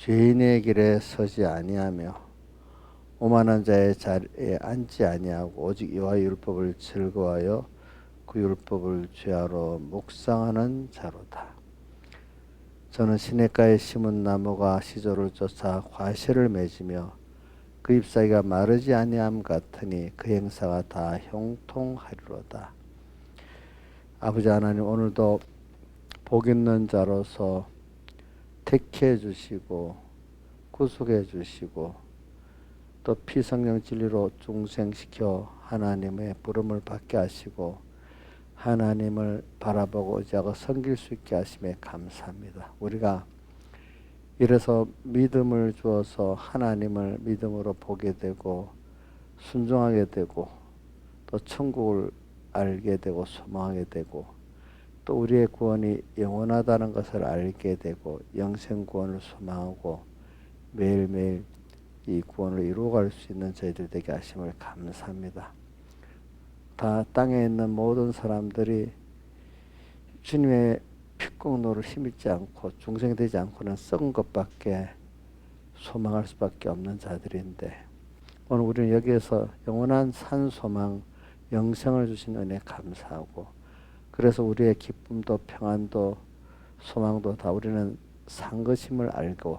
죄인의 길에 서지 아니하며 오만한 자의 자리에 앉지 아니하고 오직 여호와의 율법을 즐거워하여 그 율법을 죄하러 묵상하는 자로다. 저는 시냇가에 심은 나무가 시조를 쫓아 과실을 맺으며 그 잎사귀가 마르지 아니함 같으니 그 행사가 다 형통하리로다. 아버지 하나님, 오늘도 복 있는 자로서 택해 주시고 구속해 주시고 또 피성령 진리로 중생시켜 하나님의 부름을 받게 하시고 하나님을 바라보고 의지하고 섬길 수 있게 하심에 감사합니다. 우리가 이래서 믿음을 주어서 하나님을 믿음으로 보게 되고 순종하게 되고 또 천국을 알게 되고 소망하게 되고 또 우리의 구원이 영원하다는 것을 알게 되고 영생 구원을 소망하고 매일매일 이 구원을 이루어갈 수 있는 저희들 되게 하심을 감사합니다. 다 땅에 있는 모든 사람들이 주님의 핏공로를 힘입지 않고 중생되지 않고는 썩은 것밖에 소망할 수밖에 없는 자들인데 오늘 우리는 여기에서 영원한 산 소망 영생을 주신 은혜 감사하고 그래서 우리의 기쁨도 평안도 소망도 다 우리는 산 것임을 알고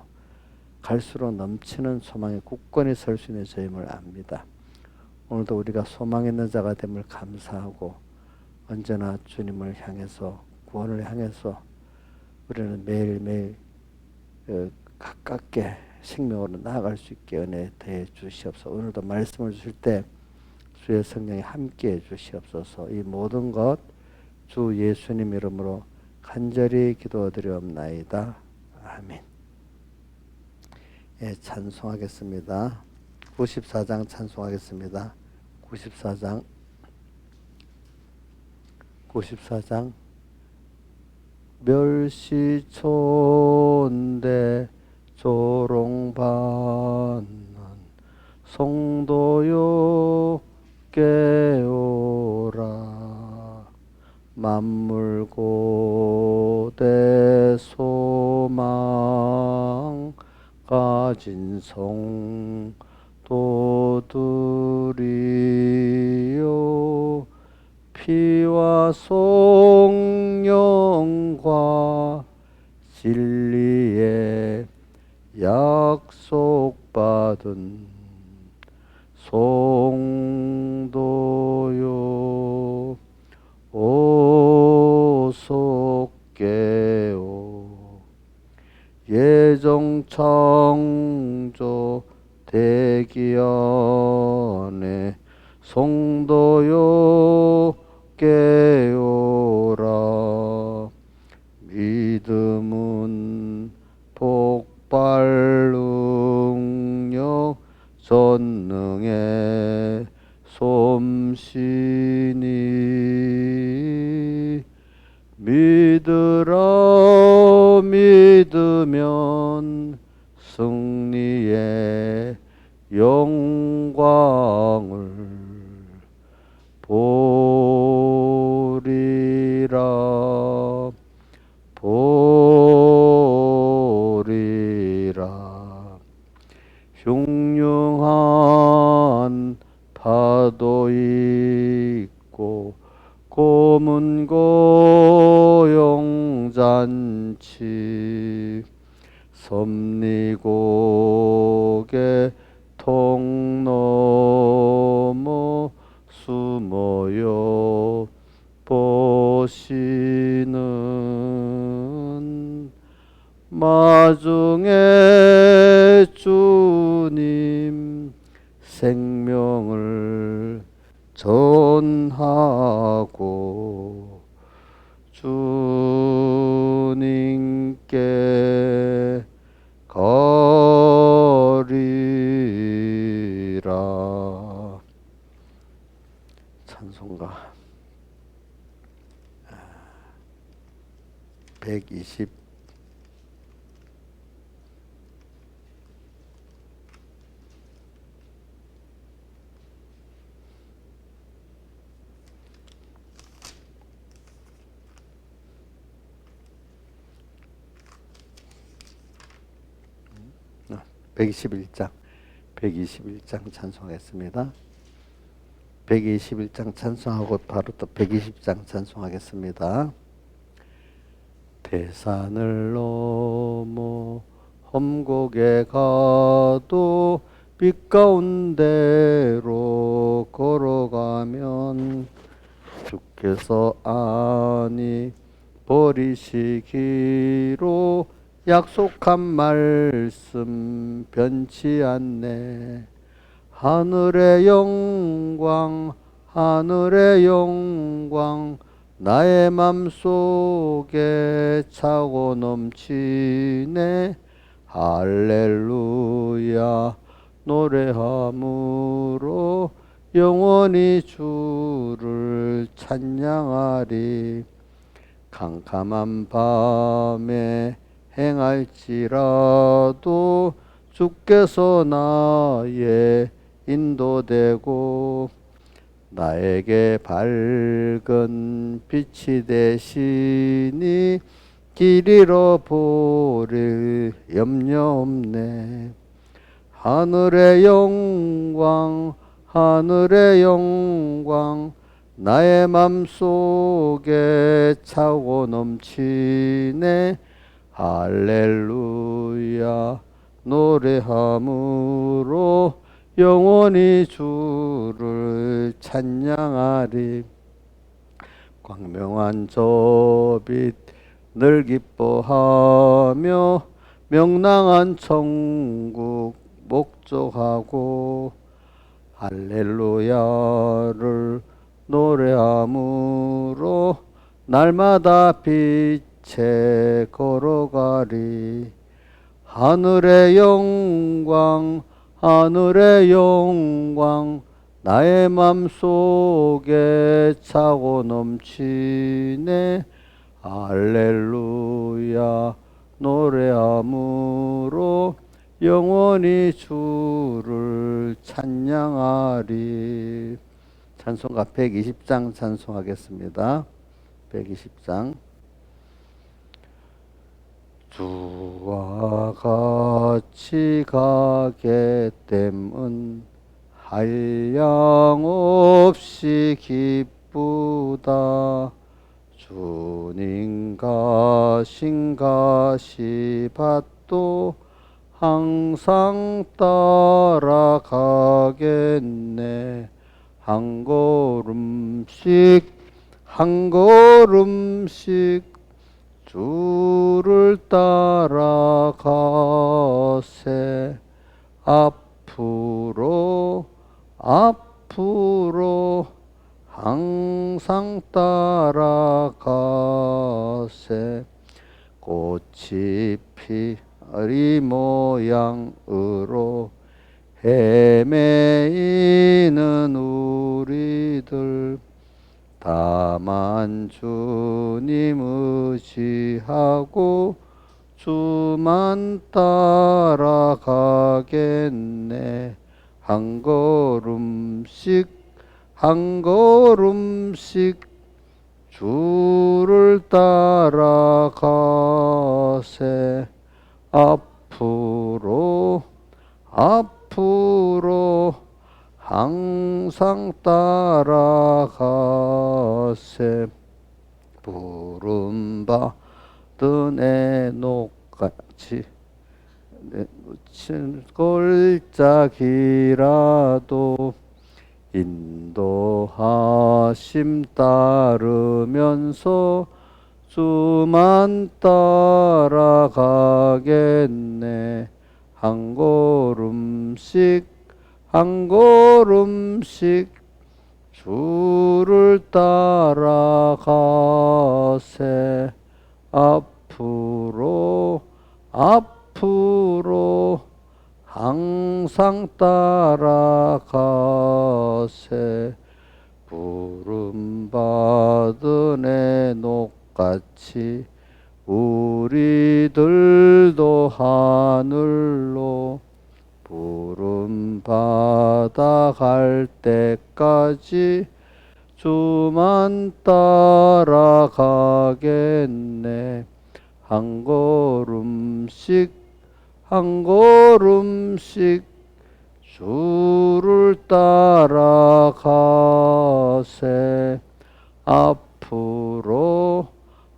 갈수록 넘치는 소망의 굳건히 설 수 있는 저임을 압니다. 오늘도 우리가 소망 있는 자가 됨을 감사하고 언제나 주님을 향해서 구원을 향해서 우리는 매일매일 가깝게 생명으로 나아갈 수 있게 은혜 더해 주시옵소서. 오늘도 말씀을 주실 때 주의 성령이 함께해 주시옵소서. 이 모든 것 주 예수님 이름으로 간절히 기도드리옵나이다. 아멘. 예, 찬송하겠습니다. 94장 찬송하겠습니다. 94장 멸시촌대 조롱받는 성도여 깨어라. 만물고대 소망 가진 성도들이여 피와 성령과 진리에 약속받은 성도여 오소 깨어 예정 창조 대기 안에 성도여 깨어라. 믿음은 폭발 능력 전능의 솜씨니 믿으라. 믿으면 승리의 영광을 보리라. 보리라. 흉흉한 파도 있고 고문 고용잔치 섭리곡의 통넘어 숨어요 보시는 마중에 주님 생명을 전하고 주님께 거리라. 찬송가 120 120 121장 121장 찬송하겠습니다. 121장 찬송하고 바로 또 120장 찬송하겠습니다. 대산을 넘어 험곡에 가도 빛 가운데로 걸어가면 주께서 아니 버리시기로 약속한 말씀 변치 않네. 하늘의 영광 하늘의 영광 나의 맘속에 차고 넘치네. 할렐루야 노래함으로 영원히 주를 찬양하리. 캄캄한 밤에 행할지라도 주께서 나의 인도되고 나에게 밝은 빛이 되시니 길 잃어버릴 염려 없네. 하늘의 영광 하늘의 영광 나의 맘속에 차고 넘치네. 할렐루야 노래함으로 영원히 주를 찬양하리. 광명한 저 빛 늘 기뻐하며 명랑한 천국 목적하고 할렐루야를 노래함으로 날마다 빛에 걸어가리. 하늘의 영광 하늘의 영광 나의 맘속에 차고 넘치네. 할렐루야 노래함으로 영원히 주를 찬양하리. 찬송가 120장 찬송하겠습니다. 120장. 주와 같이 가게 됨은 한량없이 기쁘다. 주님과 신가시 밭도 항상 따라가겠네. 한 걸음씩 한 걸음씩 주를 따라가세. 앞으로 앞으로 항상 따라가세. 꽃이 피리 모양으로 헤매이는 우리들 다만 주님 의지하고 주만 따라가겠네. 한 걸음씩 한 걸음씩 주를 따라가세. 앞으로 앞으로 항상 따라가세. 부름받은 애녹같이 놓친 골짜기라도 인도하심 따르면서 주만 따라가겠네. 한 걸음씩 한 걸음씩 주를 따라가세. 앞으로 앞으로 항상 따라가세. 부름받은 애녹같이 우리들도 하늘로 부름받아 갈 때까지 주만 따라가겠네. 한 걸음씩 한 걸음씩 주를 따라가세. 앞으로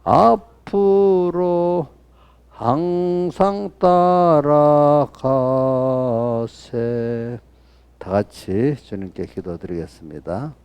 앞으로 항상 따라가세. 다 같이 주님께 기도드리겠습니다.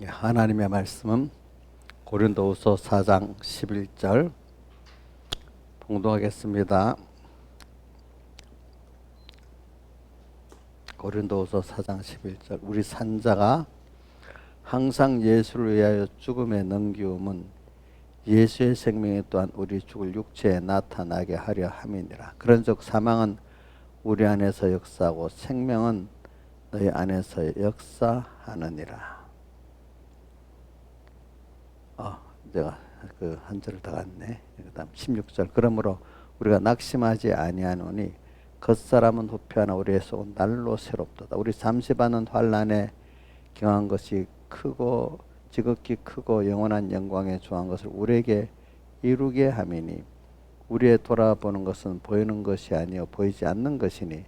하나님의 말씀은 고린도후서 4장 11절 봉독하겠습니다. 고린도후서 4장 11절. 우리 산자가 항상 예수를 위하여 죽음에 넘기움은 예수의 생명이 또한 우리 죽을 육체에 나타나게 하려 함이니라. 그런즉 사망은 우리 안에서 역사하고 생명은 너희 안에서 역사하느니라. 내가 그 한 절을 더 갔네. 그다음 16절. 그러므로 우리가 낙심하지 아니하노니 겉사람은 후패하나 우리의 속은 날로 새롭도다. 우리 잠시 받는 환난에 경한 것이 크고 지극히 크고 영원한 영광에 주한 것을 우리에게 이루게 함이니 우리의 돌아보는 것은 보이는 것이 아니요 보이지 않는 것이니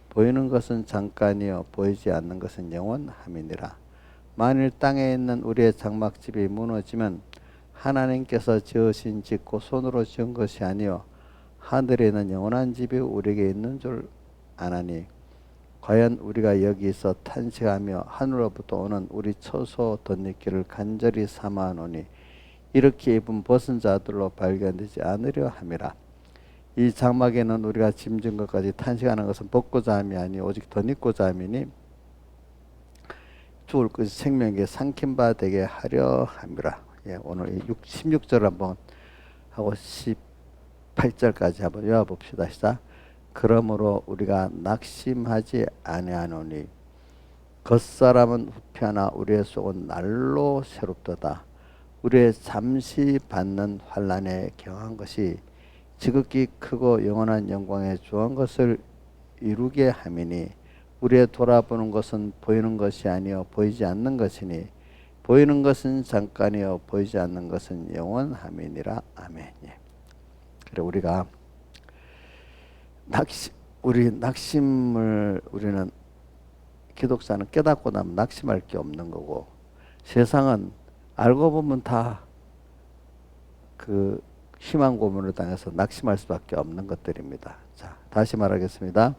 보이는 것은 잠깐이요 보이지 않는 것은 영원함이니라. 만일 땅에 있는 우리의 장막집이 무너지면 하나님께서 지으신 집 곧 손으로 지은 것이 아니요 하늘에 있는 영원한 집이 우리에게 있는 줄 아나니 과연 우리가 여기서 탄식하며 하늘로부터 오는 우리 처소 덧입기를 간절히 삼아노니 이렇게 입은 벗은 자들로 발견되지 않으려 함이라. 이 장막에는 우리가 짐진 것까지 탄식하는 것은 벗고자 함이 아니 오직 덧입고자 함이니 죽을 그 생명에게 삼킨 바 되게 하려 함이라. 오늘 16절 한번 하고 18절까지 한번 외워봅시다. 시작. 그러므로 우리가 낙심하지 아니하노니 겉사람은 후패하나 우리의 속은 날로 새롭도다. 우리의 잠시 받는 환난에 경한 것이 지극히 크고 영원한 영광에 주한 것을 이루게 함이니 우리의 돌아보는 것은 보이는 것이 아니요 보이지 않는 것이니 보이는 것은 잠깐이요 보이지 않는 것은 영원함이니라. 아멘. 그래 우리가 낙심을 우리는 기독자는 깨닫고 나면 낙심할 게 없는 거고 세상은 알고 보면 다 그 희망 고문을 당해서 낙심할 수밖에 없는 것들입니다. 자, 다시 말하겠습니다.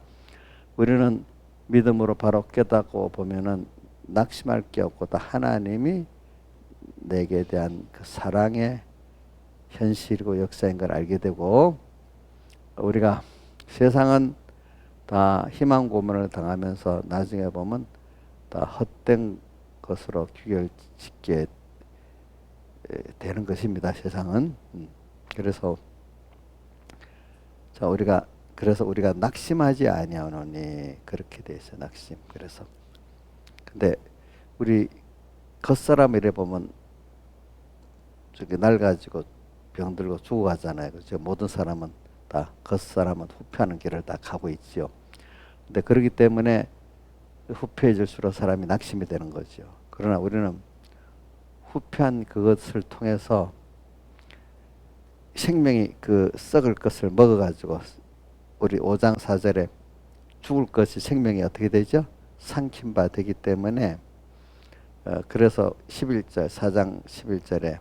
우리는 믿음으로 바로 깨닫고 보면은 낙심할 게 없고 다 하나님이 내게 대한 그 사랑의 현실이고 역사인 걸 알게 되고 우리가 세상은 다 희망 고문을 당하면서 나중에 보면 다 헛된 것으로 귀결짓게 되는 것입니다. 세상은. 그래서 자 그래서 우리가 낙심하지 아니하노니 그렇게 돼 있어요. 낙심. 그래서 근데 우리 겉사람 이래 보면 저기 낡아지고 병들고 죽어가잖아요. 그렇죠? 모든 사람은 다 겉사람은 후패하는 길을 다 가고 있지요. 근데 그렇기 때문에 후패해질수록 사람이 낙심이 되는 거죠. 그러나 우리는 후패한 그것을 통해서 생명이 그 썩을 것을 먹어가지고 우리 5장 4절에 죽을 것이 생명이 어떻게 되죠? 삼킨 바 되기 때문에 그래서 11절 4장 11절에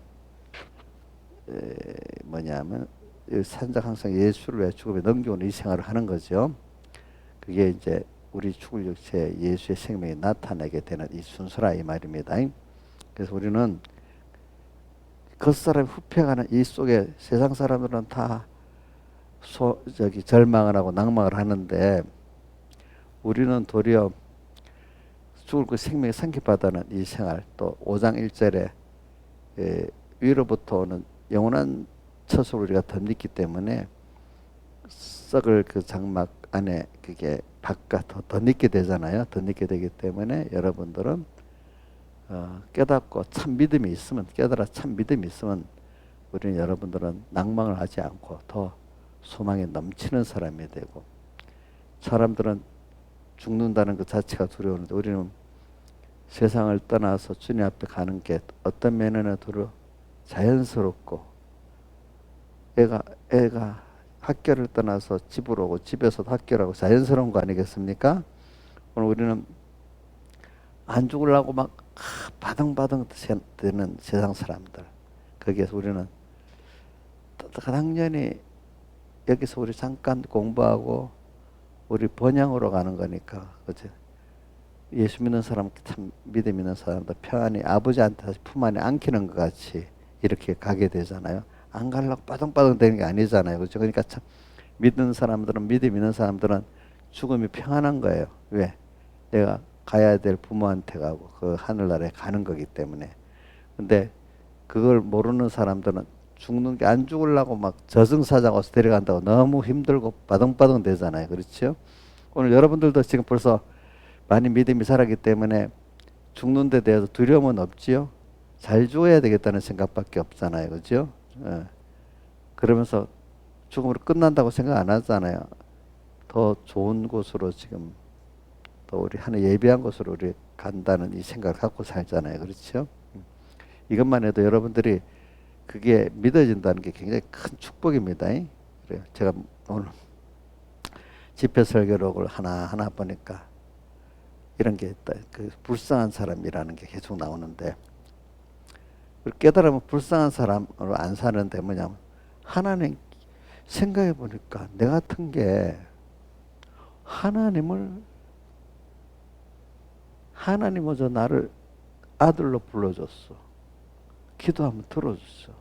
뭐냐면 산적 항상 예수를 위해 죽음에 넘겨오는 이 생활을 하는 거죠. 그게 이제 우리 죽을 육체에 예수의 생명이 나타나게 되는 이 순서라 이 말입니다. 그래서 우리는 겉사람이 후패가는 이 속에 세상 사람들은 다 절망을 하고 낭망을 하는데 우리는 도리어 죽을 그 생명의 상기받아는 이 생활 또 5장 1절에 위로부터 오는 영원한 처소를 우리가 덧입기 때문에 썩을 그 장막 안에 그게 바깥 덧입게 되잖아요. 덧입게 되기 때문에 여러분들은 깨닫고 참 믿음이 있으면 깨달아 참 믿음이 있으면 우리는 여러분들은 낭망을 하지 않고 더 소망에 넘치는 사람이 되고 사람들은 죽는다는 그 자체가 두려우는데 우리는 세상을 떠나서 주님 앞에 가는 게 어떤 면에는 두려워 자연스럽고 애가 학교를 떠나서 집으로 오고 집에서도 학교를 하고 자연스러운 거 아니겠습니까? 오늘 우리는 안 죽으려고 막 바등바등 되는 세상 사람들 거기에서 우리는 당연히 여기서 우리 잠깐 공부하고 우리 번향으로 가는 거니까 그치? 예수 믿는 사람 참 믿음 있는 사람들 편안히 아버지한테 품 안에 안기는 것 같이 이렇게 가게 되잖아요. 안 가려고 빠둥빠둥 되는 게 아니잖아요. 그렇죠? 그러니까 참 믿는 사람들은 믿음 있는 사람들은 죽음이 평안한 거예요. 왜? 내가 가야 될 부모한테 가고 그 하늘나라에 가는 거기 때문에. 근데 그걸 모르는 사람들은 죽는 게 안 죽으려고 막 저승사자 와서 데려간다고 너무 힘들고 빠둥빠둥 되잖아요. 그렇죠? 오늘 여러분들도 지금 벌써 많이 믿음이 자라기 때문에 죽는 데 대해서 두려움은 없지요. 잘 죽어야 되겠다는 생각밖에 없잖아요. 그죠? 예. 그러면서 죽음으로 끝난다고 생각 안 하잖아요. 더 좋은 곳으로 지금 또 우리 하나 예비한 곳으로 우리 간다는 이 생각을 갖고 살잖아요. 그렇죠? 이것만 해도 여러분들이 그게 믿어진다는 게 굉장히 큰 축복입니다. 그래요. 제가 오늘 집회 설교록을 하나하나 보니까 이런 게 있다. 그 불쌍한 사람이라는 게 계속 나오는데 깨달으면 불쌍한 사람으로 안 사는데 뭐냐면 하나님 생각해 보니까 내 같은 게 하나님마저 나를 아들로 불러줬어. 기도하면 들어줬어.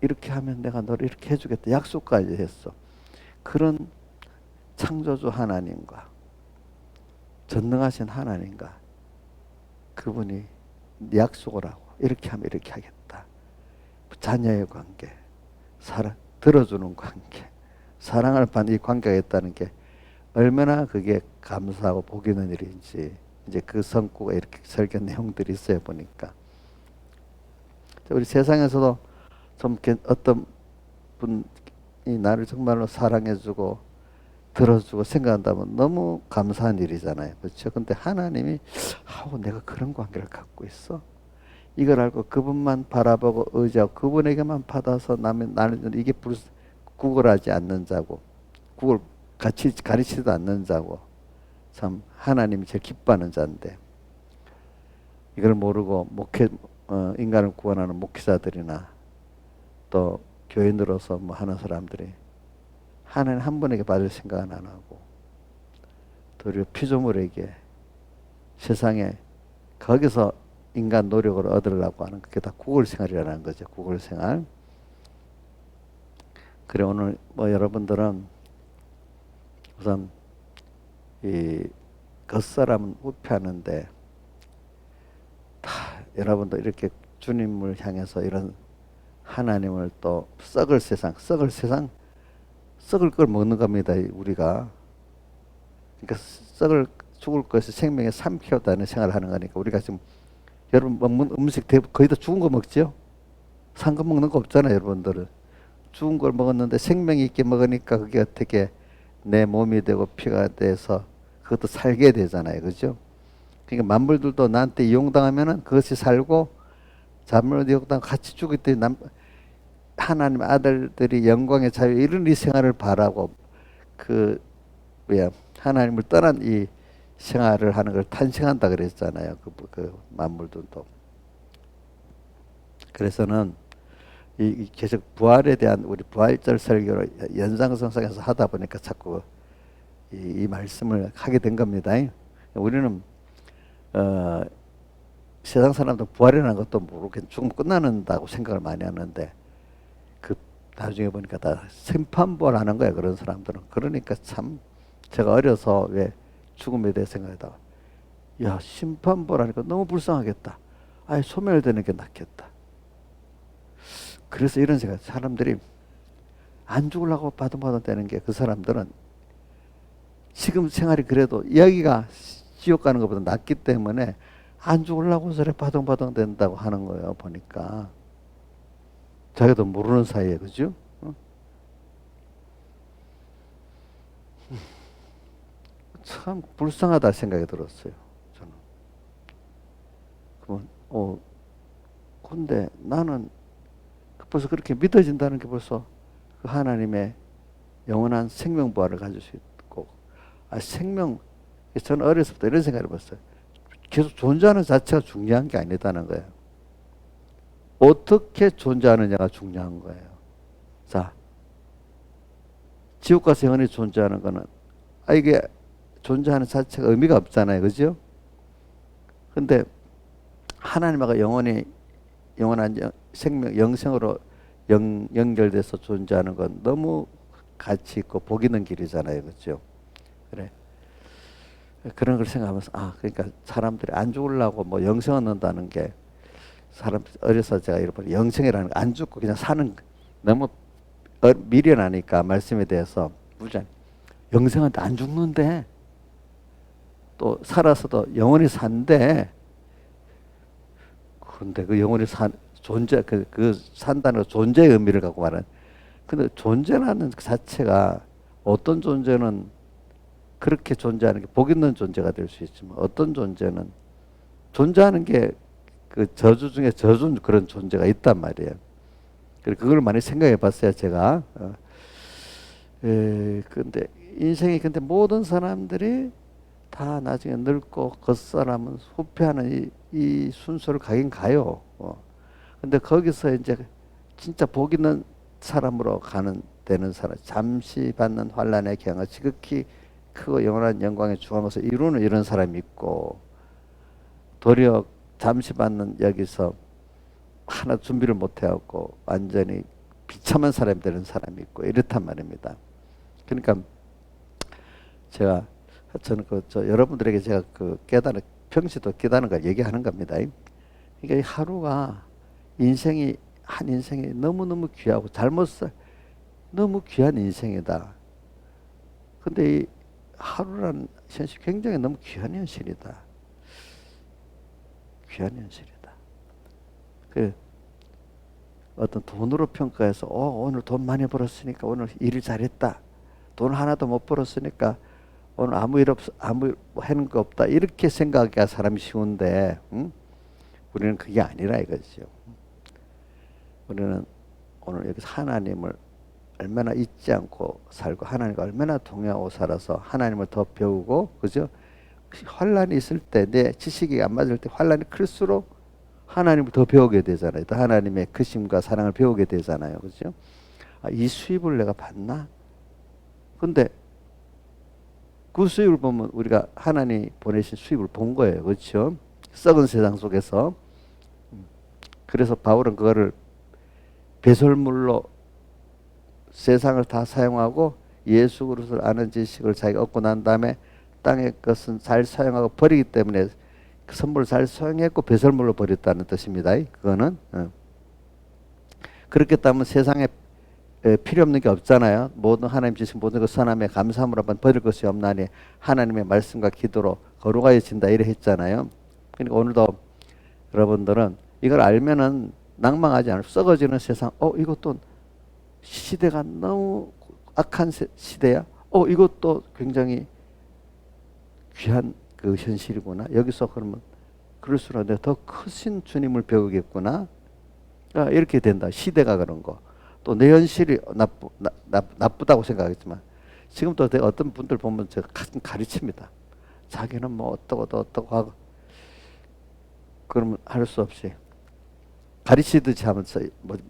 이렇게 하면 내가 너를 이렇게 해주겠다. 약속까지 했어. 그런 창조주 하나님과 전능하신 하나님과 그분이 약속을 하고 이렇게 하면 이렇게 하겠다. 자녀의 관계, 들어주는 관계, 사랑을 받는 이 관계가 있다는 게 얼마나 그게 감사하고 복 있는 일인지 이제 그 성구가 이렇게 설교 내용들이 있어요 보니까 우리 세상에서도 좀 어떤 분이 나를 정말로 사랑해주고 들어주고 생각한다면 너무 감사한 일이잖아요. 그렇죠? 근데 하나님이 내가 그런 관계를 갖고 있어. 이걸 알고 그분만 바라보고 의지하고 그분에게만 받아서 나는 이게 구걸하지 않는 자고 구걸 같이 가르치지도 않는 자고 참 하나님이 제일 기뻐하는 자인데 이걸 모르고 인간을 구원하는 목회자들이나 또 교인으로서 뭐 하는 사람들이 하나님 한 분에게 받을 생각은 안 하고 도리어 피조물에게 세상에 거기서 인간 노력을 얻으려고 하는 그게 다 구걸생활이라는 거죠. 구걸생활. 그래 오늘 뭐 여러분들은 우선 이 겉사람은 우패하는데 다 여러분도 이렇게 주님을 향해서 이런 하나님을 또 썩을 걸 먹는 겁니다. 우리가 그러니까 죽을 것이 생명의 삼키었다는 생각을 하는 거니까 우리가 지금 여러분 먹는 음식 거의 다 죽은 거 먹죠? 산 거 먹는 거 없잖아요. 여러분들은 죽은 걸 먹었는데 생명이 있게 먹으니까 그게 어떻게 내 몸이 되고 피가 돼서 그것도 살게 되잖아요. 그죠? 그러니까 만물들도 나한테 이용당하면은 그것이 살고 자물도 이용당하고 같이 죽기 때문에 하나님 아들들이 영광의 자유 이런 이 생활을 바라고 그 뭐야 하나님을 떠난 이 생활을 하는 걸 탄생한다 그랬잖아요. 그 만물들도. 그래서는 이 계속 부활에 대한 우리 부활절 설교를 연장선상에서 하다 보니까 자꾸 이 말씀을 하게 된 겁니다. 우리는 세상 사람들 부활이라는 것도 모르겠 죽으면 끝나는다고 생각을 많이 하는데 그 나중에 보니까 다 심판부활하는 거야 그런 사람들은. 그러니까 참 제가 어려서 왜 죽음에 대해 생각하다가 야 심판부활하니까 너무 불쌍하겠다. 아예 소멸되는 게 낫겠다. 그래서 이런 생각 사람들이 안 죽으려고 바둥바둥 되는 게 그 사람들은 지금 생활이 그래도 이야기가 지옥 가는 것보다 낫기 때문에 안 죽으려고 저래 바둥바둥 된다고 하는 거예요. 보니까 자기도 모르는 사이에 그죠? 참 불쌍하다 생각이 들었어요. 저는. 그러면 근데 나는 벌써 그렇게 믿어진다는 게 벌써 그 하나님의 영원한 생명 부활을 가질 수 있고 생명 저는 어렸을 때 이런 생각을 해봤어요. 계속 존재하는 자체가 중요한 게 아니다는 거예요. 어떻게 존재하느냐가 중요한 거예요. 자, 지옥 가서 영원히 존재하는 거는 이게 존재하는 자체가 의미가 없잖아요. 그죠? 근데 하나님하고 영원한 생명, 영생으로 연결돼서 존재하는 건 너무 가치 있고 복 있는 길이잖아요. 그죠? 그래. 그런 걸 생각하면서 그러니까 사람들이 안 죽으려고 뭐 영생 얻는다는 게 사람 어려서 제가 이런 영생이라는 거 안 죽고 그냥 사는 너무 미련하니까 말씀에 대해서 무장 영생한테 안 죽는데 또 살아서도 영원히 산대. 그런데 그 영원히 존재 그 산다는 존재의 의미를 갖고 말하는. 근데 존재라는 그 자체가 어떤 존재는 그렇게 존재하는 게 복 있는 존재가 될 수 있지만 어떤 존재는 존재하는 게 그 저주 중에 저주는 그런 존재가 있단 말이에요. 그래서 그걸 많이 생각해 봤어요, 제가. 근데 인생이 근데 모든 사람들이 다 나중에 늙고 겉사람은 후퇴하는 이 순서를 가긴 가요. 근데 거기서 이제 진짜 복 있는 사람으로 되는 사람, 잠시 받는 환란의 경을 지극히 크고 영원한 영광의 주관것을 이루는 이런 사람이 있고 도리어 잠시 받는 여기서 하나 준비를 못 해갖고 완전히 비참한 사람이 되는 사람이 있고 이렇단 말입니다. 그러니까 저는 여러분들에게 제가 평시도 깨닫는 걸 얘기하는 겁니다. 그러니까 이 하루가 한 인생이 너무너무 귀하고 너무 귀한 인생이다. 근데 이 하루라는 현실 굉장히 너무 귀한 현실이다. 귀한 현실이다. 어떤 돈으로 평가해서 오늘 돈 많이 벌었으니까 오늘 일을 잘했다. 돈 하나도 못 벌었으니까 오늘 아무 하는 거 없다. 이렇게 생각하기가 사람이 쉬운데 우리는 그게 아니라 이거죠. 우리는 오늘 여기서 하나님을 얼마나 잊지 않고 살고 하나님과 얼마나 동행하고 살아서 하나님을 더 배우고 그죠? 환란이 있을 때 내 지식이 안 맞을 때 환란이 클수록 하나님을 더 배우게 되잖아요. 또 하나님의 크심과 사랑을 배우게 되잖아요. 그죠? 이 수입을 내가 받나? 근데 그 수입을 보면 우리가 하나님 보내신 수입을 본 거예요. 그렇죠? 썩은 세상 속에서. 그래서 바울은 그거를 배설물로 세상을 다 사용하고 예수 그리스도를 아는 지식을 자기가 얻고 난 다음에 땅의 것은 잘 사용하고 버리기 때문에 그 선물을 잘 사용했고 배설물로 버렸다는 뜻입니다. 그거는 그렇게 따면 세상에 필요 없는 게 없잖아요. 모든 하나님 지식 모든 것 선함에 감사함으로 한번 버릴 것이 없나니 하나님의 말씀과 기도로 거룩하여진다 이래 했잖아요. 그러니까 오늘도 여러분들은 이걸 알면은 낭망하지 않을 썩어지는 세상 이것도 시대가 너무 악한 시대야. 이것도 굉장히 귀한 그 현실이구나. 여기서 그러면 그럴수록 내가 더 크신 주님을 배우겠구나. 이렇게 된다. 시대가 그런 거. 또 내 현실이 나쁘다고 생각하겠지만 지금도 어떤 분들 보면 제가 가끔 가르칩니다. 자기는 뭐 어떠고 또 어떠고 하고 그러면 할 수 없이 가르치듯이 하면서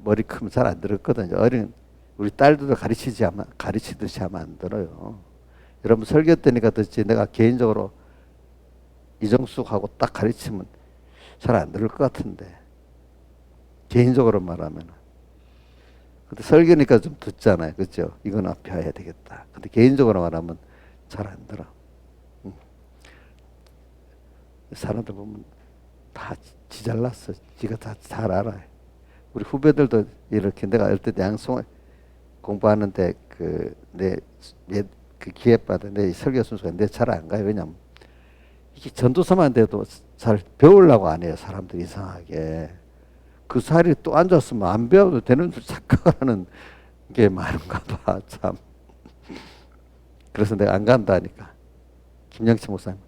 머리 크면 잘 안 들었거든요. 어린 우리 딸들도 가르치듯이 하면 안 들어요. 여러분 설교 때니까 듣지 내가 개인적으로 이정숙하고 딱 가르치면 잘 안 들을 것 같은데 개인적으로 말하면 근데 설교니까 좀 듣잖아요. 그죠? 이건 앞에 해야 되겠다. 근데 개인적으로 말하면 잘 안 들어. 사람들 보면 다 지 잘났어. 지가 다 잘 알아요. 우리 후배들도 이렇게 내가 어릴 때 양성 공부하는데 그 기회받은 내 설교 순서가 내 잘 안 가요. 왜냐면 이게 전도서만 돼도 잘 배우려고 안 해요. 사람들이 이상하게. 그 자리에 또 앉았으면 안 배워도 되는 줄 착각하는 게 많은가 봐. 참. 그래서 내가 안 간다니까. 김영치 목사님.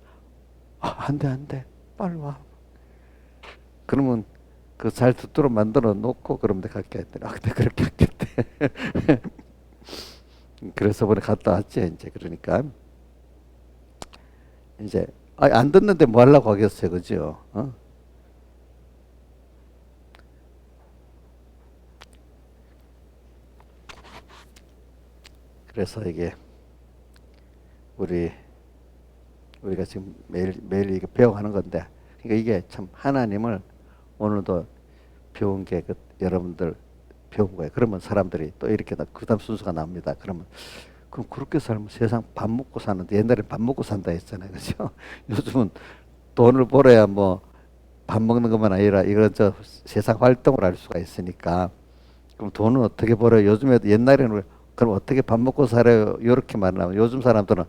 안 돼. 빨리 와. 그러면 그 잘 듣도록 만들어 놓고 그러면 내가 갈게 했더니 근데 그렇게 했겠대. 그래서 오늘 갔다 왔지 이제. 그러니까 이제 안 듣는데 뭐 하려고 하겠어요. 그죠? 그래서 이게 우리가 지금 매일 이게 배워가는 건데, 그러니까 이게 참 하나님을 오늘도 배운 게 여러분들 배운 거예요. 그러면 사람들이 또 이렇게 그다음 순서가 나옵니다. 그러면 그럼 그렇게 살면 세상 밥 먹고 사는데 옛날에 밥 먹고 산다 했잖아요, 그렇죠? 요즘은 돈을 벌어야 뭐 밥 먹는 것만 아니라 이런 저 세상 활동을 할 수가 있으니까 그럼 돈은 어떻게 벌어요? 요즘에도 옛날에는 그럼 어떻게 밥 먹고 살아요? 이렇게 말하면 요즘 사람들은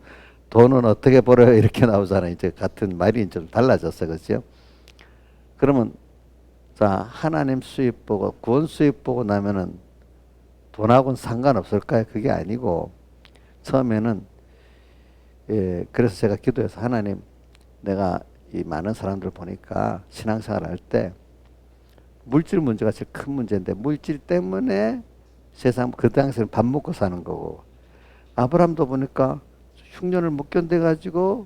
돈은 어떻게 벌어요? 이렇게 나오잖아요. 이제 같은 말이 좀 달라졌어요. 그렇죠? 그러면 자, 하나님 수입 보고 구원 수입 보고 나면은 돈하고는 상관없을까요? 그게 아니고 처음에는 그래서 제가 기도해서 하나님 내가 이 많은 사람들 보니까 신앙생활 할 때 물질 문제가 제일 큰 문제인데 물질 때문에 세상 그 당시에는 밥 먹고 사는 거고 아브라함도 보니까 흉년을 못 견뎌 가지고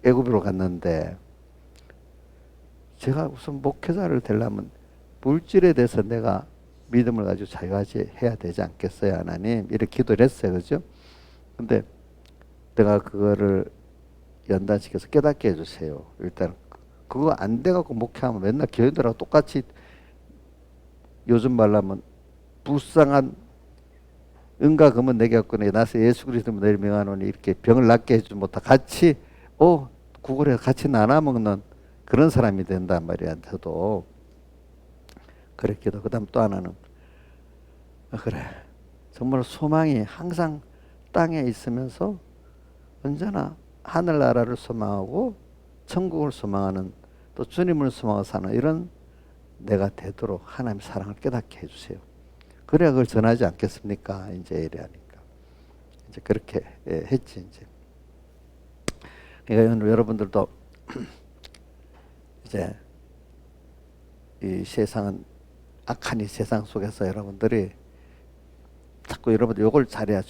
애굽으로 갔는데 제가 우선 목회자를 되려면 물질에 대해서 내가 믿음을 가지고 자유하지 해야 되지 않겠어요, 하나님? 이렇게 기도를 했어요, 그죠? 근데 내가 그거를 연단시켜서 깨닫게 해주세요. 일단 그거 안 돼갖고 목회하면 맨날 교인들하고 똑같이 요즘 말로 하면 불쌍한 은과 금은 내게 없거니 나서 예수 그리스도 늘 명하노니 이렇게 병을 낫게 해주지 못하 같이 구걸해서 같이 나눠 먹는 그런 사람이 된단 말이야. 저도 그랬기도. 그다음 또 하나는 그래 정말 소망이 항상 땅에 있으면서 언제나 하늘나라를 소망하고 천국을 소망하는 또 주님을 소망하고 사는 이런 내가 되도록 하나님 사랑을 깨닫게 해주세요. 그래야 그걸 전하지 않겠습니까? 이제 이래 하니까 이제 그렇게 했지 이제. 그러니까 여러분들도 이제 이 세상은 악한 이 세상 속에서 여러분들이 자꾸 여러분들 요걸 잘해야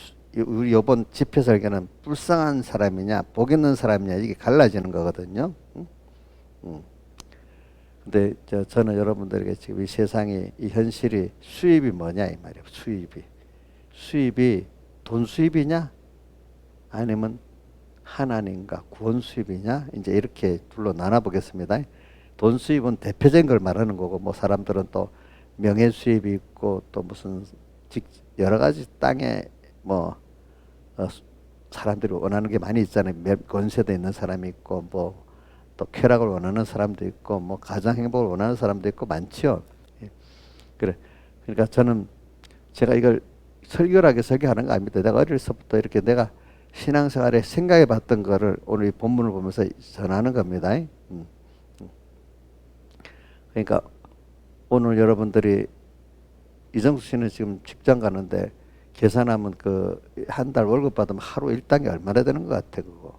우리 이번 집회 설교는 불쌍한 사람이냐 복 있는 사람이냐 이게 갈라지는 거거든요. 근데 저는 여러분들에게 지금 이 세상이 이 현실이 수입이 뭐냐 이 말이에요. 수입이 돈 수입이냐 아니면 하나님과 구원 수입이냐 이제 이렇게 둘로 나눠 보겠습니다. 돈 수입은 대표적인 걸 말하는 거고 뭐 사람들은 또 명예 수입이 있고 또 무슨 여러 가지 땅에 뭐 사람들이 원하는 게 많이 있잖아요. 권세도 있는 사람이 있고 뭐 또 쾌락을 원하는 사람도 있고 뭐 가정 행복을 원하는 사람도 있고 많죠. 그래. 그러니까 저는 제가 이걸 설교하게 설교하는 거 아닙니다. 내가 어릴 때부터 이렇게 내가 신앙생활에 생각해 봤던 거를 오늘 이 본문을 보면서 전하는 겁니다. 그러니까 오늘 여러분들이 이정수 씨는 지금 직장 가는데 계산하면 그 한 달 월급 받으면 하루 일당이 얼마나 되는 것 같아 그거.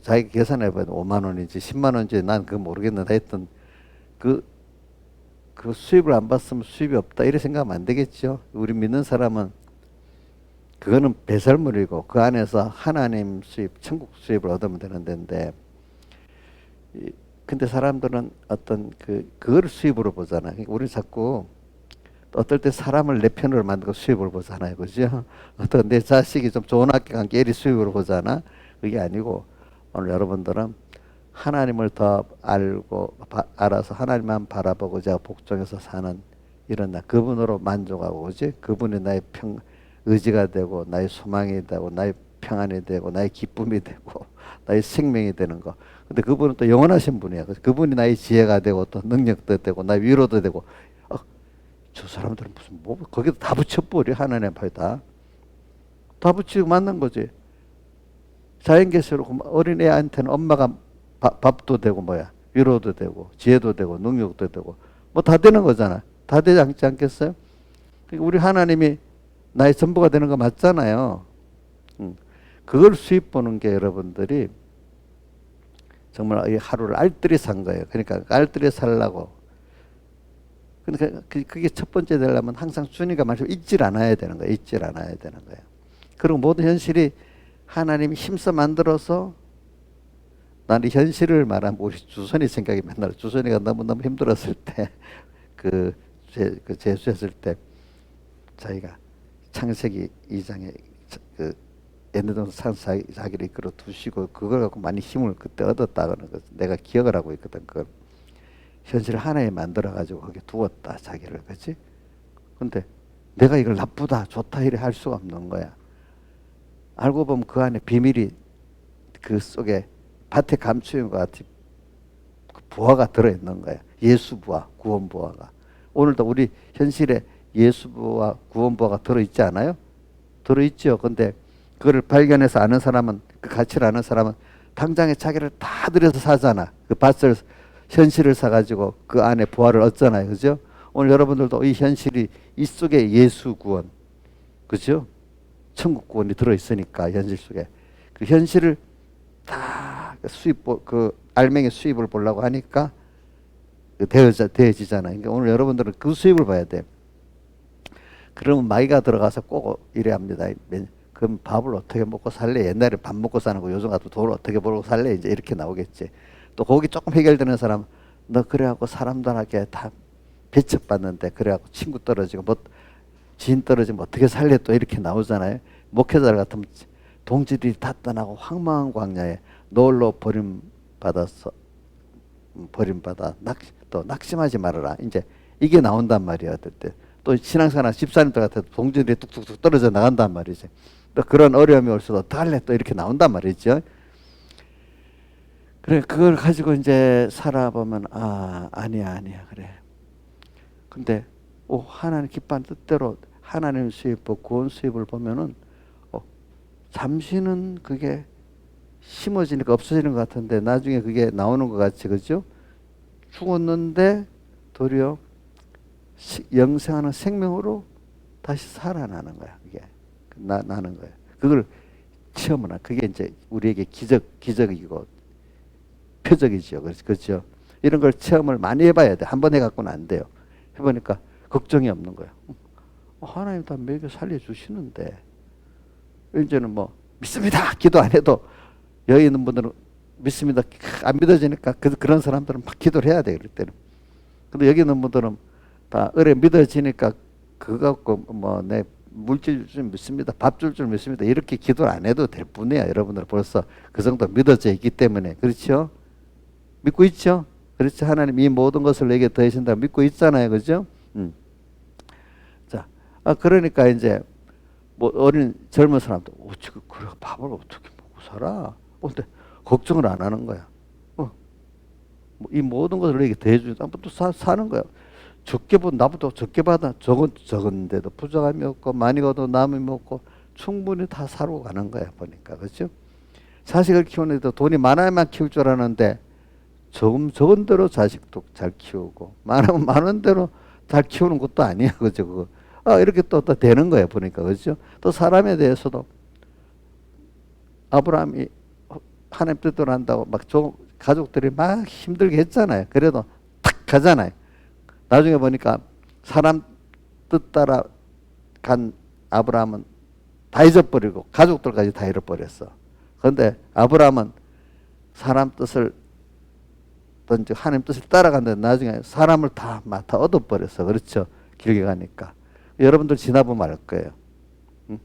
자기 계산해봐도 5만 원인지 10만 원인지 난 그거 모르겠는데 하여튼 그 그 수입을 안 받으면 수입이 없다 이렇게 생각하면 안 되겠죠. 우리 믿는 사람은 그거는 배설물이고 그 안에서 하나님 수입, 천국 수입을 얻으면 되는 데인데 근데 사람들은 어떤 그걸 수입으로 보잖아. 그러니까 우리 자꾸 어떨 때 사람을 내 편으로 만들고 수입을 보잖아요. 그죠? 어떤 내 자식이 좀 좋은 학교 간 게 이리 수입으로 보잖아. 그게 아니고 오늘 여러분들은 하나님을 더 알고 알아서 하나님만 바라보고 제가 복종해서 사는 이런 나 그분으로 만족하고 그지? 그분이 나의 의지가 되고 나의 소망이 되고 나의 평안이 되고 나의 기쁨이 되고 나의 생명이 되는 거. 근데 그분은 또 영원하신 분이야. 그분이 나의 지혜가 되고 또 능력도 되고 나의 위로도 되고 저 사람들은 무슨 뭐 거기다 다 붙여버려. 하나님 앞에 다 붙이고 만난 거지. 자연계시로 어린애한테는 엄마가 밥도 되고 뭐야 위로도 되고 지혜도 되고 능력도 되고 뭐 다 되는 거잖아. 다 되지 않겠어요? 그러니까 우리 하나님이 나의 전부가 되는 거 맞잖아요. 그걸 수입 보는 게 여러분들이 정말 이 하루를 알뜰히 산 거예요. 그러니까 알뜰히 살라고. 그러니까 그게 첫 번째 되려면 항상 주님과 말씀 잊질 않아야 되는 거예요. 잊질 않아야 되는 거예요. 그리고 모든 현실이 하나님이 힘써 만들어서 나는 현실을 말하면 우리 주선이 생각이 맨날 주선이가 너무너무 힘들었을 때 그 재수했을 때 자기가 창세기 2장에 그 에덴동산 자기를 이끌어 두시고 그걸 갖고 많이 힘을 그때 얻었다는 것 내가 기억을 하고 있거든. 그걸 현실을 하나에 만들어 가지고 거기 두었다 자기를. 그렇지? 근데 내가 이걸 나쁘다 좋다 이래 할 수가 없는 거야. 알고 보면 그 안에 비밀이 그 속에 밭에 감추인 것 같이 그 부화가 들어있는 거야. 예수 부화, 구원 부화가. 오늘도 우리 현실에 예수 부화, 구원 부화가 들어있지 않아요? 들어있죠. 근데 그거를 발견해서 아는 사람은 그 가치를 아는 사람은 당장에 자기를 다 들여서 사잖아. 그 밭을 현실을 사가지고 그 안에 부활을 얻잖아요. 그죠? 오늘 여러분들도 이 현실이 이 속에 예수 구원, 그죠? 천국 구원이 들어있으니까 현실 속에 그 현실을 다 수입 그 알맹이 수입을 보려고 하니까 되어지잖아요. 그러니까 오늘 여러분들은 그 수입을 봐야 돼. 그러면 마귀가 들어가서 꼭 이래 합니다. 그럼 밥을 어떻게 먹고 살래? 옛날에 밥 먹고 사는 거 요즘 같은 돈을 어떻게 벌고 살래? 이제 이렇게 나오겠지. 또 거기 조금 해결되는 사람, 너 그래갖고 사람들에게 다 배척받는데 그래갖고 친구 떨어지고 뭐 지인 떨어지면 어떻게 살래? 또 이렇게 나오잖아요. 목회자 같으면 동지들이 다 떠나고 황망한 광야에 노을로 버림받아 또 낙심하지 말아라. 이제 이게 나온단 말이야. 그때 또 신앙생활 집사님들 같아도 동지들이 뚝뚝뚝 떨어져 나간단 말이지. 또 그런 어려움이 올수록 어떡할래? 또 이렇게 나온단 말이죠. 그래 그걸 가지고 이제 살아보면 아니야 그래. 근데 하나님 기뻐하는 뜻대로 하나님 수입, 구원 수입을 보면은 잠시는 그게 심어지니까 없어지는 것 같은데 나중에 그게 나오는 것 같이 그죠? 죽었는데 도리어 영생하는 생명으로 다시 살아나는 거야. 이게 나는 거야. 그걸 체험을 하. 그게 이제 우리에게 기적이고 표적이죠. 그렇죠? 이런 걸 체험을 많이 해봐야 돼. 한 번 해갖고는 안 돼요. 해보니까 걱정이 없는 거야. 하나님 다 먹여 살려주시는데 이제는 뭐 믿습니다. 기도 안 해도 여기 있는 분들은 믿습니다. 안 믿어지니까 그런 사람들은 막 기도를 해야 돼. 그럴 때는. 근데 여기 있는 분들은 다 믿어지니까 그거 갖고 뭐 내 물질 줄 믿습니다. 밥 줄 줄 믿습니다. 이렇게 기도를 안 해도 될 뿐이야. 여러분들 벌써 그 정도 믿어져 있기 때문에. 그렇죠? 믿고 있죠? 그렇죠? 하나님 이 모든 것을 내게 더해신다 믿고 있잖아요. 그죠? 자, 그러니까 이제 뭐 어린 젊은 사람도 그래 밥을 어떻게 먹고 살아? 근데 걱정을 안 하는 거야. 이 모든 것을 내게 더해주니까 또 사는 거야. 적게 본 나보다 적게 받아 적은데도 부족함이 없고 많이 거도 남이 먹고 충분히 다 살고 가는 거야 보니까. 그렇죠? 자식을 키우는데도 돈이 많아야만 키울 줄 알았는데 적은 대로 자식도 잘 키우고 많으면 많은 대로 잘 키우는 것도 아니야. 그죠? 그거. 이렇게 또 되는 거야 보니까. 그렇죠? 또 사람에 대해서도 아브라함이 하나님 뜻대로 한다고 막 가족들이 막 힘들게 했잖아요. 그래도 탁 가잖아요. 나중에 보니까 사람 뜻 따라 간 아브라함은 다 잊어버리고 가족들까지 다 잃어버렸어. 그런데 아브라함은 사람 뜻을 던지 하나님 뜻을 따라갔는데 나중에 사람을 다 얻어버렸어. 그렇죠? 길게 가니까. 여러분들 지나보면 알 거예요. 응?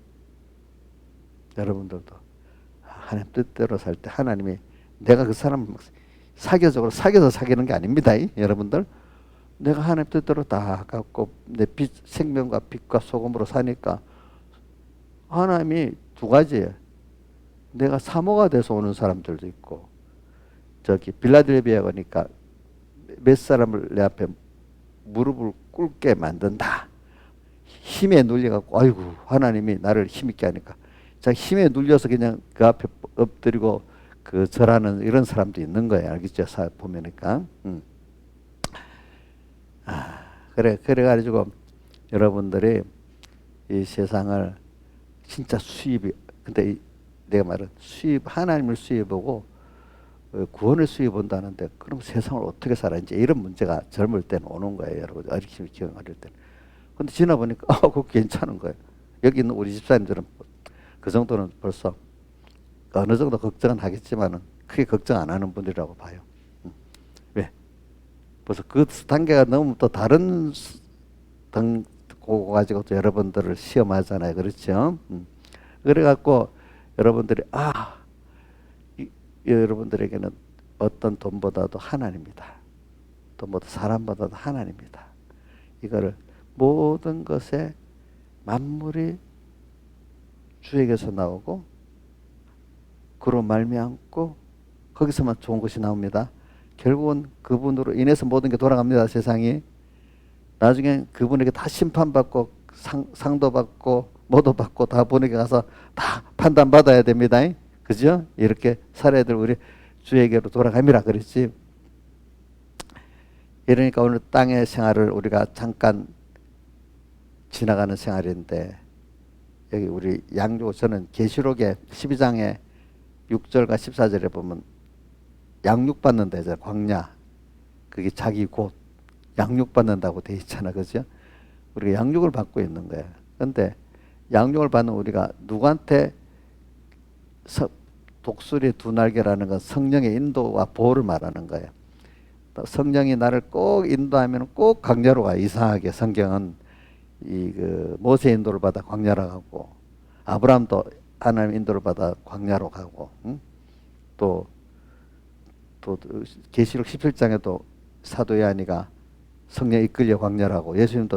여러분들도 하나님 뜻대로 살 때 하나님이 내가 그 사람을 사교적으로 사귀어서 사귀는 게 아닙니다. 여러분들. 내가 하나님 뜻대로 다 갖고 내 생명과 빛과 소금으로 사니까 하나님이 두 가지예요. 내가 사모가 돼서 오는 사람들도 있고 저기 빌라델비아에 가니까 몇 사람을 내 앞에 무릎을 꿇게 만든다. 힘에 눌려갖고 아이고 하나님이 나를 힘있게 하니까 자 힘에 눌려서 그냥 그 앞에 엎드리고 그 절하는 이런 사람도 있는 거예요. 알겠죠? 보면니까. 그래가지고 여러분들이 이 세상을 진짜 근데 내가 말은 하나님을 수입하고 구원을 수입한다는데 그럼 세상을 어떻게 살아? 이제 이런 문제가 젊을 때는 오는 거예요. 여러분. 기억 어릴 때는. 근데 지나보니까 그거 괜찮은 거예요. 여기 있는 우리 집사님들은 그 정도는 벌써 어느 정도 걱정은 하겠지만은 크게 걱정 안 하는 분들이라고 봐요. 왜? 벌써 그 단계가 너무 또 다른 그거 가지고 또 여러분들을 시험하잖아요. 그렇죠? 그래갖고 여러분들이 여러분들에게는 어떤 돈보다도 하나님이다. 돈보다 사람보다도 하나님이다. 이거를 모든 것에 만물이 주에게서 나오고 그로 말미암고 거기서만 좋은 것이 나옵니다. 결국은 그분으로 인해서 모든 게 돌아갑니다. 세상이. 나중에 그분에게 다 심판받고 상도 받고 뭐도 받고 다 분에게 가서 다 판단받아야 됩니다. 그죠? 이렇게 살아야 될 우리 주에게로 돌아갑니다. 그렇지? 이러니까 오늘 땅의 생활을 우리가 잠깐 지나가는 생활인데 여기 우리 저는 계시록의 12장에 6절과 14절에 보면 양육받는 데죠. 광야. 그게 자기 곳. 양육받는다고 돼 있잖아. 그죠? 우리가 양육을 받고 있는 거야. 그런데 양육을 받는 우리가 누구한테 독수리 두 날개라는 건 성령의 인도와 보호를 말하는 거예요. 성령이 나를 꼭 인도하면 꼭 광야로 가. 이상하게 성경은 모세 인도를 받아 광야로 가고 아브라함도 하나님 인도를 받아 광야로 가고 또 계시록 17장에도 사도 요한이가 성령 이끌려 광야라고 예수님도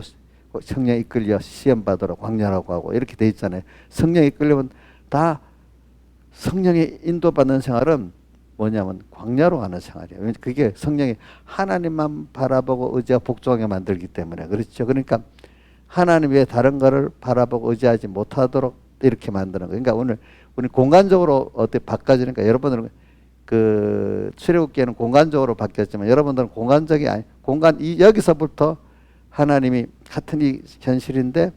성령 이끌려 시험 받으러 광야라고 하고 이렇게 돼 있잖아요. 성령 이끌려면 다 성령의 인도받는 생활은 뭐냐면 광야로 가는 생활이에요. 그게 성령이 하나님만 바라보고 의지하고 복종하게 만들기 때문에 그렇죠. 그러니까 하나님 외에 다른 거를 바라보고 의지하지 못하도록 이렇게 만드는 거예요. 그러니까 오늘 우리 공간적으로 어떻게 바꿔지니까 여러분들은 그 출애굽기에는 공간적으로 바뀌었지만 여러분들은 공간적이 아니 여기서부터 하나님이 같은 이 현실인데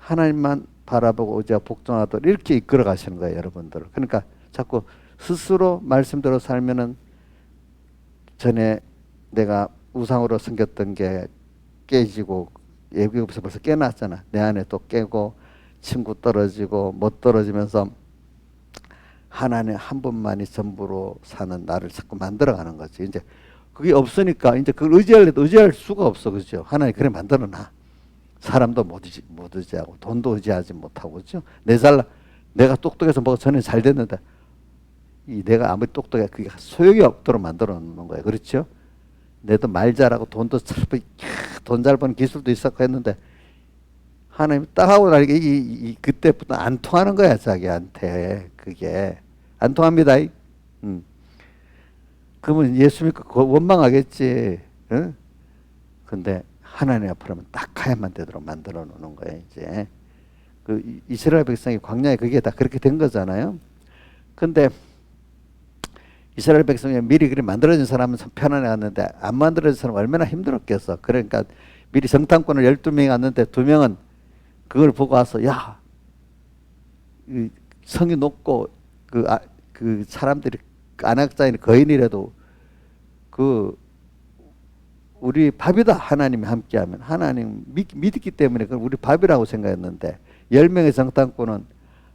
하나님만 바라보고 의지하고 복종하도록 이렇게 이끌어 가시는 거예요. 여러분들. 그러니까 자꾸 스스로 말씀대로 살면은 전에 내가 우상으로 섬겼던 게 깨지고 예비급에서 벌써 깨놨잖아. 내 안에 또 깨고 친구 떨어지고 못 떨어지면서 하나님 한 분만이 전부로 사는 나를 자꾸 만들어가는 거지. 이제 그게 없으니까 이제 그걸 의지할 수가 없어. 그죠? 하나님 그래 만들어놔. 사람도 못 의지하고 돈도 의지하지 못하고 그죠? 내가 똑똑해서 뭐가 전에 잘 됐는데 내가 아무리 똑똑해 그게 소용이 없도록 만들어 놓는 거예요. 그렇죠? 내도 말 잘하고 돈도 돈 잘 버는 기술도 있었고 했는데 하나님이 딱 하고 나니까 그때부터 안 통하는 거야. 자기한테 그게 안 통합니다. 그러면 예수 믿고 원망하겠지. 응? 근데 하나님 앞으로는 딱 가야만 되도록 만들어 놓는 거예요. 이제 그 이스라엘 백성이 광야에 그게 다 그렇게 된 거잖아요. 근데 이스라엘 백성이 미리 그리 만들어진 사람은 편안해 갔는데 안 만들어진 사람은 얼마나 힘들었겠어. 그러니까 미리 정탐꾼을 12명이 왔는데 2명은 그걸 보고 와서 야 성이 높고 그 사람들이 안악자인 거인이라도 그 우리 밥이다. 하나님이 함께하면. 하나님 믿기 때문에 그걸 우리 밥이라고 생각했는데 10명의 정탐꾼은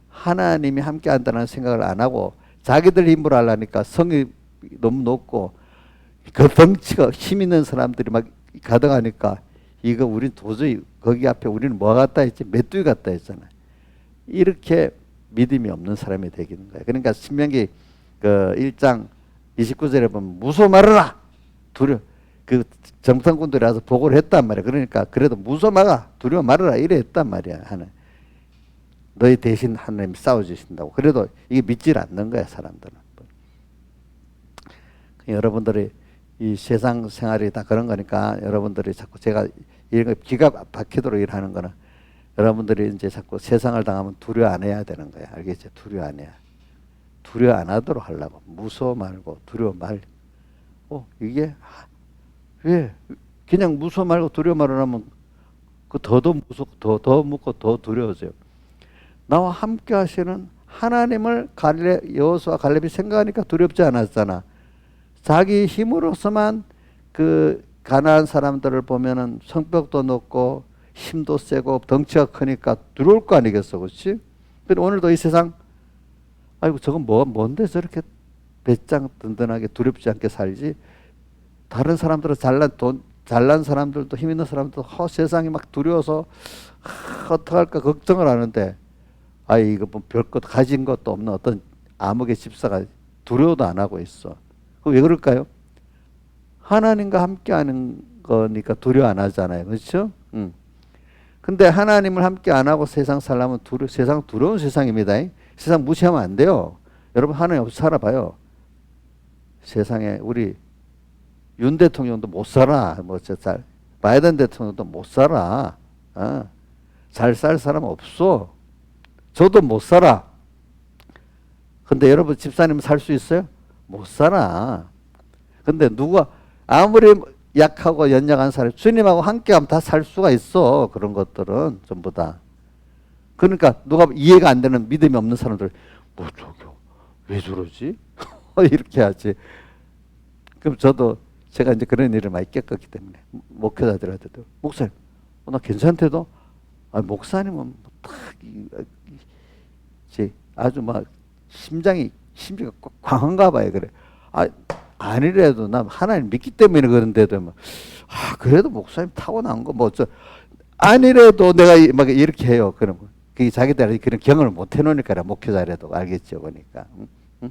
하나님이 함께한다는 생각을 안 하고 자기들 힘으로 하려니까 성이 너무 높고 그 덩치가 힘 있는 사람들이 막 가득하니까 이거 우린 도저히 거기 앞에 우리는 뭐 같다 했지? 메뚜기 같다 했잖아요. 이렇게 믿음이 없는 사람이 되기는 거예요. 그러니까 신명기 그 1장 29절에 보면 무서워 말아라. 그 정탐꾼들이 와서 보고를 했단 말이야. 그러니까 그래도 무서워 말아. 두려워 말아라. 이래 했단 말이야. 하는. 너희 대신 하나님이 싸워주신다고. 그래도 이게 믿질 않는 거야, 사람들은. 여러분들이 이 세상 생활이 다 그런 거니까 여러분들이 자꾸 제가 이런 거 기가 박히도록 일하는 거는 여러분들이 이제 자꾸 세상을 당하면 두려워 안 해야 되는 거야. 알겠죠? 두려워 안 해야. 두려워 안 하도록 하려고. 무서워 말고 두려워 말. 이게 왜 그냥 무서워 말고 두려워 말을 하면 그 더 무섭고 더 묻고 더 두려워져요. 나와 함께 하시는 하나님을 여호수아 갈렙이 생각하니까 두렵지 않았잖아. 자기 힘으로서만 그 가난한 사람들을 보면은 성벽도 높고 힘도 세고 덩치가 크니까 두려울 거 아니겠어, 그렇지? 근데 오늘도 이 세상, 아이고 저건 뭔데 저렇게 배짱 든든하게 두렵지 않게 살지? 다른 사람들은 잘난 사람들도 힘 있는 사람들도 세상이 막 두려워서 어떡할까 걱정을 하는데, 이거 뭐 별것 가진 것도 없는 어떤 암흑의 집사가 두려워도 안 하고 있어. 왜 그럴까요? 하나님과 함께하는 거니까 두려워 안 하잖아요. 그렇죠? 근데 하나님을 함께 안 하고 세상 살려면 세상 두려운 세상입니다. 세상 무시하면 안 돼요. 여러분 하나님 없이 살아봐요. 세상에 우리 윤 대통령도 못 살아. 바이든 대통령도 못 살아. 잘 살 사람 없어. 저도 못 살아. 근데 여러분 집사님 살 수 있어요? 못 살아. 근데 누가 아무리 약하고 연약한 사람 주님하고 함께하면 다 살 수가 있어. 그런 것들은 전부 다. 그러니까 누가 이해가 안 되는 믿음이 없는 사람들 뭐 저기요 왜 저러지? 이렇게 하지. 그럼 제가 이제 그런 일을 많이 겪었기 때문에 목회자들한테도 목사님 나 괜찮대도 목사님은 딱 아주 막 심지가 강한가 봐요. 그래. 아니래도 나 하나님 믿기 때문에 그런데도 뭐, 그래도 목사님 타고난 거 아니래도 내가 막 이렇게 해요. 그럼 그게 자기들이 그런 경험을 못 해놓으니까 목회자라도 알겠죠. 그러니까. 응?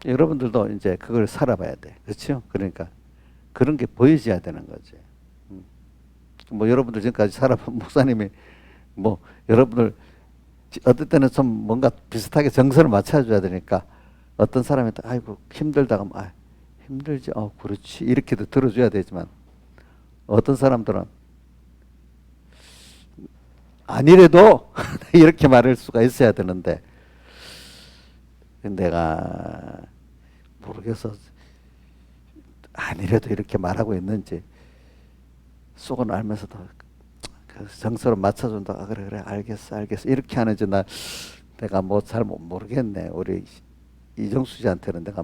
여러분들도 이제 그걸 살아봐야 돼. 그렇죠? 그러니까 그런 게 보여져야 되는 거지. 뭐 여러분들 지금까지 살아본 목사님이 여러분들 어떨 때는 좀 뭔가 비슷하게 정서를 맞춰줘야 되니까 어떤 사람이 아이고 힘들다가 힘들지 그렇지 이렇게도 들어줘야 되지만 어떤 사람들은 아니래도 이렇게 말할 수가 있어야 되는데 내가 모르겠어 아니래도 이렇게 말하고 있는지 속은 알면서도 정서로 맞춰준다. 그래 알겠어 이렇게 하는지 내가 잘 모르겠네. 우리 이정수 씨한테는 내가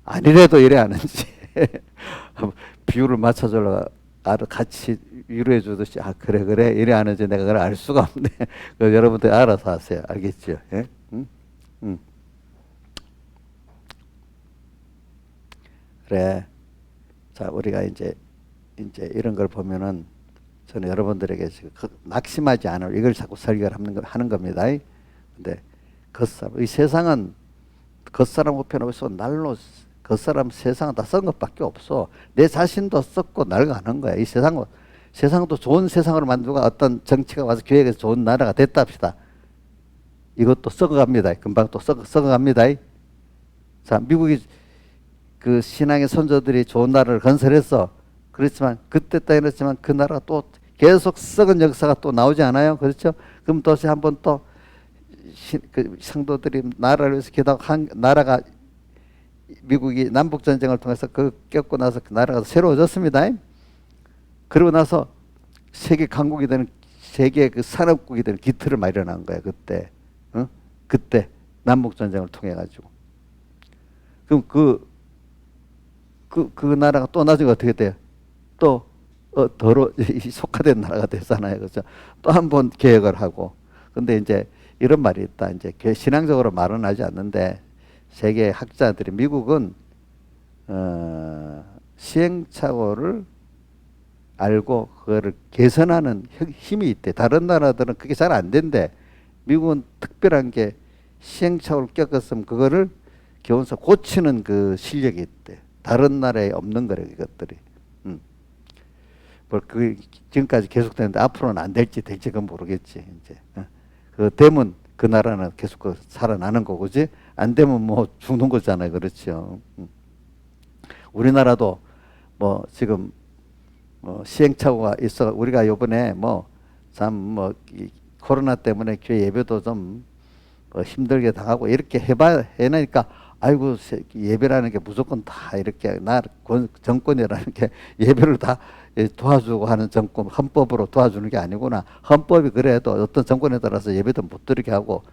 아니래도 이래 하는지 비율을 맞춰주려고 같이 위로해 주듯이 그래 이래 하는지 내가 그걸 알 수가 없네. 여러분들 알아서 하세요. 알겠죠? 예? 그래. 자 우리가 이제 이런 걸 보면은 저는 여러분들에게 낙심하지 않을 이걸 자꾸 설교를 하는 겁니다. 근데 이 세상은 겉사람 우편으로서 날로 겉사람 세상은 다 썩은 것밖에 없어. 내 자신도 썩고 낡아가는 거야. 이 세상도 좋은 세상으로 만들고 어떤 정치가 와서 교회에서 좋은 나라가 됐다 합시다. 이것도 썩어갑니다. 금방 또 썩어갑니다. 자 미국이 그 신앙의 선조들이 좋은 나라를 건설했어. 그렇지만 그때 딱 이랬지만 그 나라가 또 계속 썩은 역사가 또 나오지 않아요? 그렇죠? 그럼 다시 한번 또 그 성도들이 나라를 위해서 기도하고 나라가 미국이 남북 전쟁을 통해서 겪고 나서 그 나라가 새로워졌습니다. 그러고 나서 세계 강국이 되는 세계 그 산업국이 되는 기틀을 마련한 거야 그때. 그때 남북 전쟁을 통해 가지고. 그럼 그 나라가 또 나중에 어떻게 돼요? 또 더러 속화된 나라가 되잖아요, 그렇죠? 또 한 번 개혁을 하고. 근데 이제 이런 말이 있다. 이제 신앙적으로 말은 하지 않는데 세계 학자들이 미국은 시행착오를 알고 그거를 개선하는 힘이 있대. 다른 나라들은 그게 잘 안 된대. 미국은 특별한 게 시행착오를 겪었으면 그거를 겨우서 고치는 그 실력이 있대. 다른 나라에 없는 거래, 이것들이. 그 지금까지 계속되는데 앞으로는 안 될지 그건 모르겠지. 이제 그 되면 그 나라는 계속 그 살아나는 거고, 그지? 안 되면 뭐 죽는 거잖아요, 그렇죠? 우리나라도 뭐 지금 시행착오가 있어. 우리가 요번에 코로나 때문에 교회 예배도 좀 힘들게 당하고 이렇게 해나니까 아이고 예배라는 게 무조건 다 이렇게 정권이라는 게 예배를 다 도와주고 하는 정권, 헌법으로 도와주는 게 아니구나. 헌법이 그래도 어떤 정권에 따라서 예배도 못 드리게 하고,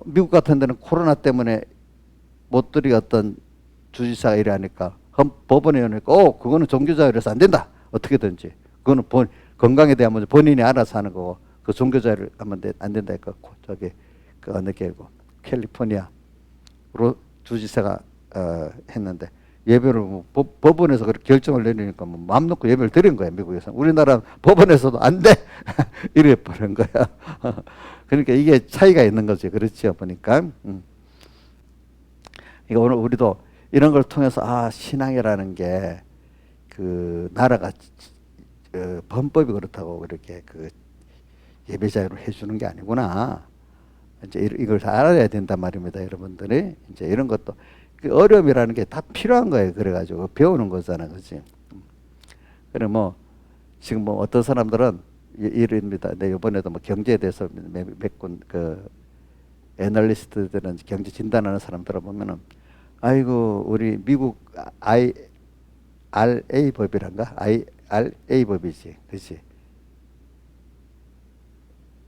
미국 같은 데는 코로나 때문에 못 드리게 어떤 주지사가 이래하니까 법원에 오니까 그거는 종교자유라서 안 된다. 어떻게든지 그거는 건강에 대한 문제 본인이 알아서 하는 거고, 그 종교자유를 하면 안 된다. 저기 그 어느 게고 캘리포니아로 주지사가 했는데 예배를 법원에서 그렇게 결정을 내리니까 마음 놓고 예배를 드린 거야, 미국에서. 우리나라 법원에서도 안 돼 이래 버린 거야. 그러니까 이게 차이가 있는 거지, 그렇죠? 보니까. 이거 오늘 우리도 이런 걸 통해서 신앙이라는 게 그 나라가 헌법이 그렇다고 그렇게 그 예배 자유를 해주는 게 아니구나. 이제 이걸 다 알아야 된단 말입니다, 여러분들이. 이제 이런 것도 그 어려움이라는 게 다 필요한 거예요. 그래가지고 배우는 거잖아, 그렇지? 그래 지금 어떤 사람들은 이럽니다. 내 이번에도 경제에 대해서 몇 군 그 애널리스트들은 경제 진단하는 사람들을 보면은 아이고 우리 미국 IRA 법이란가? IRA 법이지, 그렇지?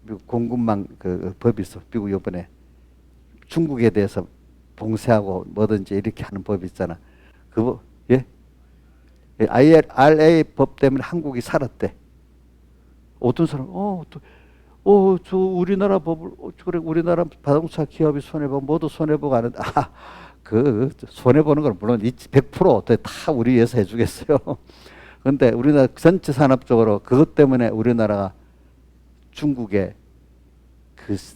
미국 공급망 그 법이 있어. 미국 요번에 중국에 대해서 봉쇄하고 뭐든지 이렇게 하는 법이 있잖아. 예? IRA 법 때문에 한국이 살았대. 어떤 사람, 저 우리나라 법을, 그래, 우리나라 자동차 기업이 손해보고, 모두 손해보고 하는데, 그 손해보는 건 물론 100% 다 우리 위해서 해주겠어요. 근데 우리나라 전체 산업적으로 그것 때문에 우리나라가 중국에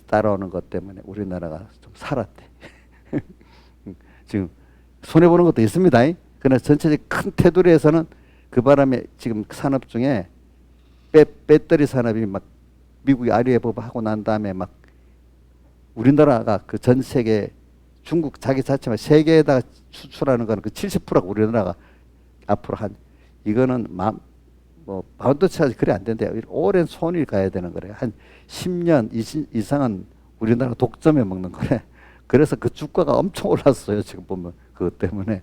따라오는 것 때문에 우리나라가 좀 살았대. 지금 손해보는 것도 있습니다. 그러나 전체적 큰 테두리에서는 그 바람에 지금 산업 중에 배터리 산업이 막 미국이 아리에 법하고 난 다음에 막 우리나라가 그 전 세계 중국 자기 자체만 세계에다가 수출하는 거는 그 70%가 우리나라가 앞으로 이거는 반도체가 그래 안 된대요. 오랜 손이 가야 되는 거래. 한 10년 이상은 우리나라 독점해 먹는 거래. 그래서 그 주가가 엄청 올랐어요. 지금 보면 그것 때문에.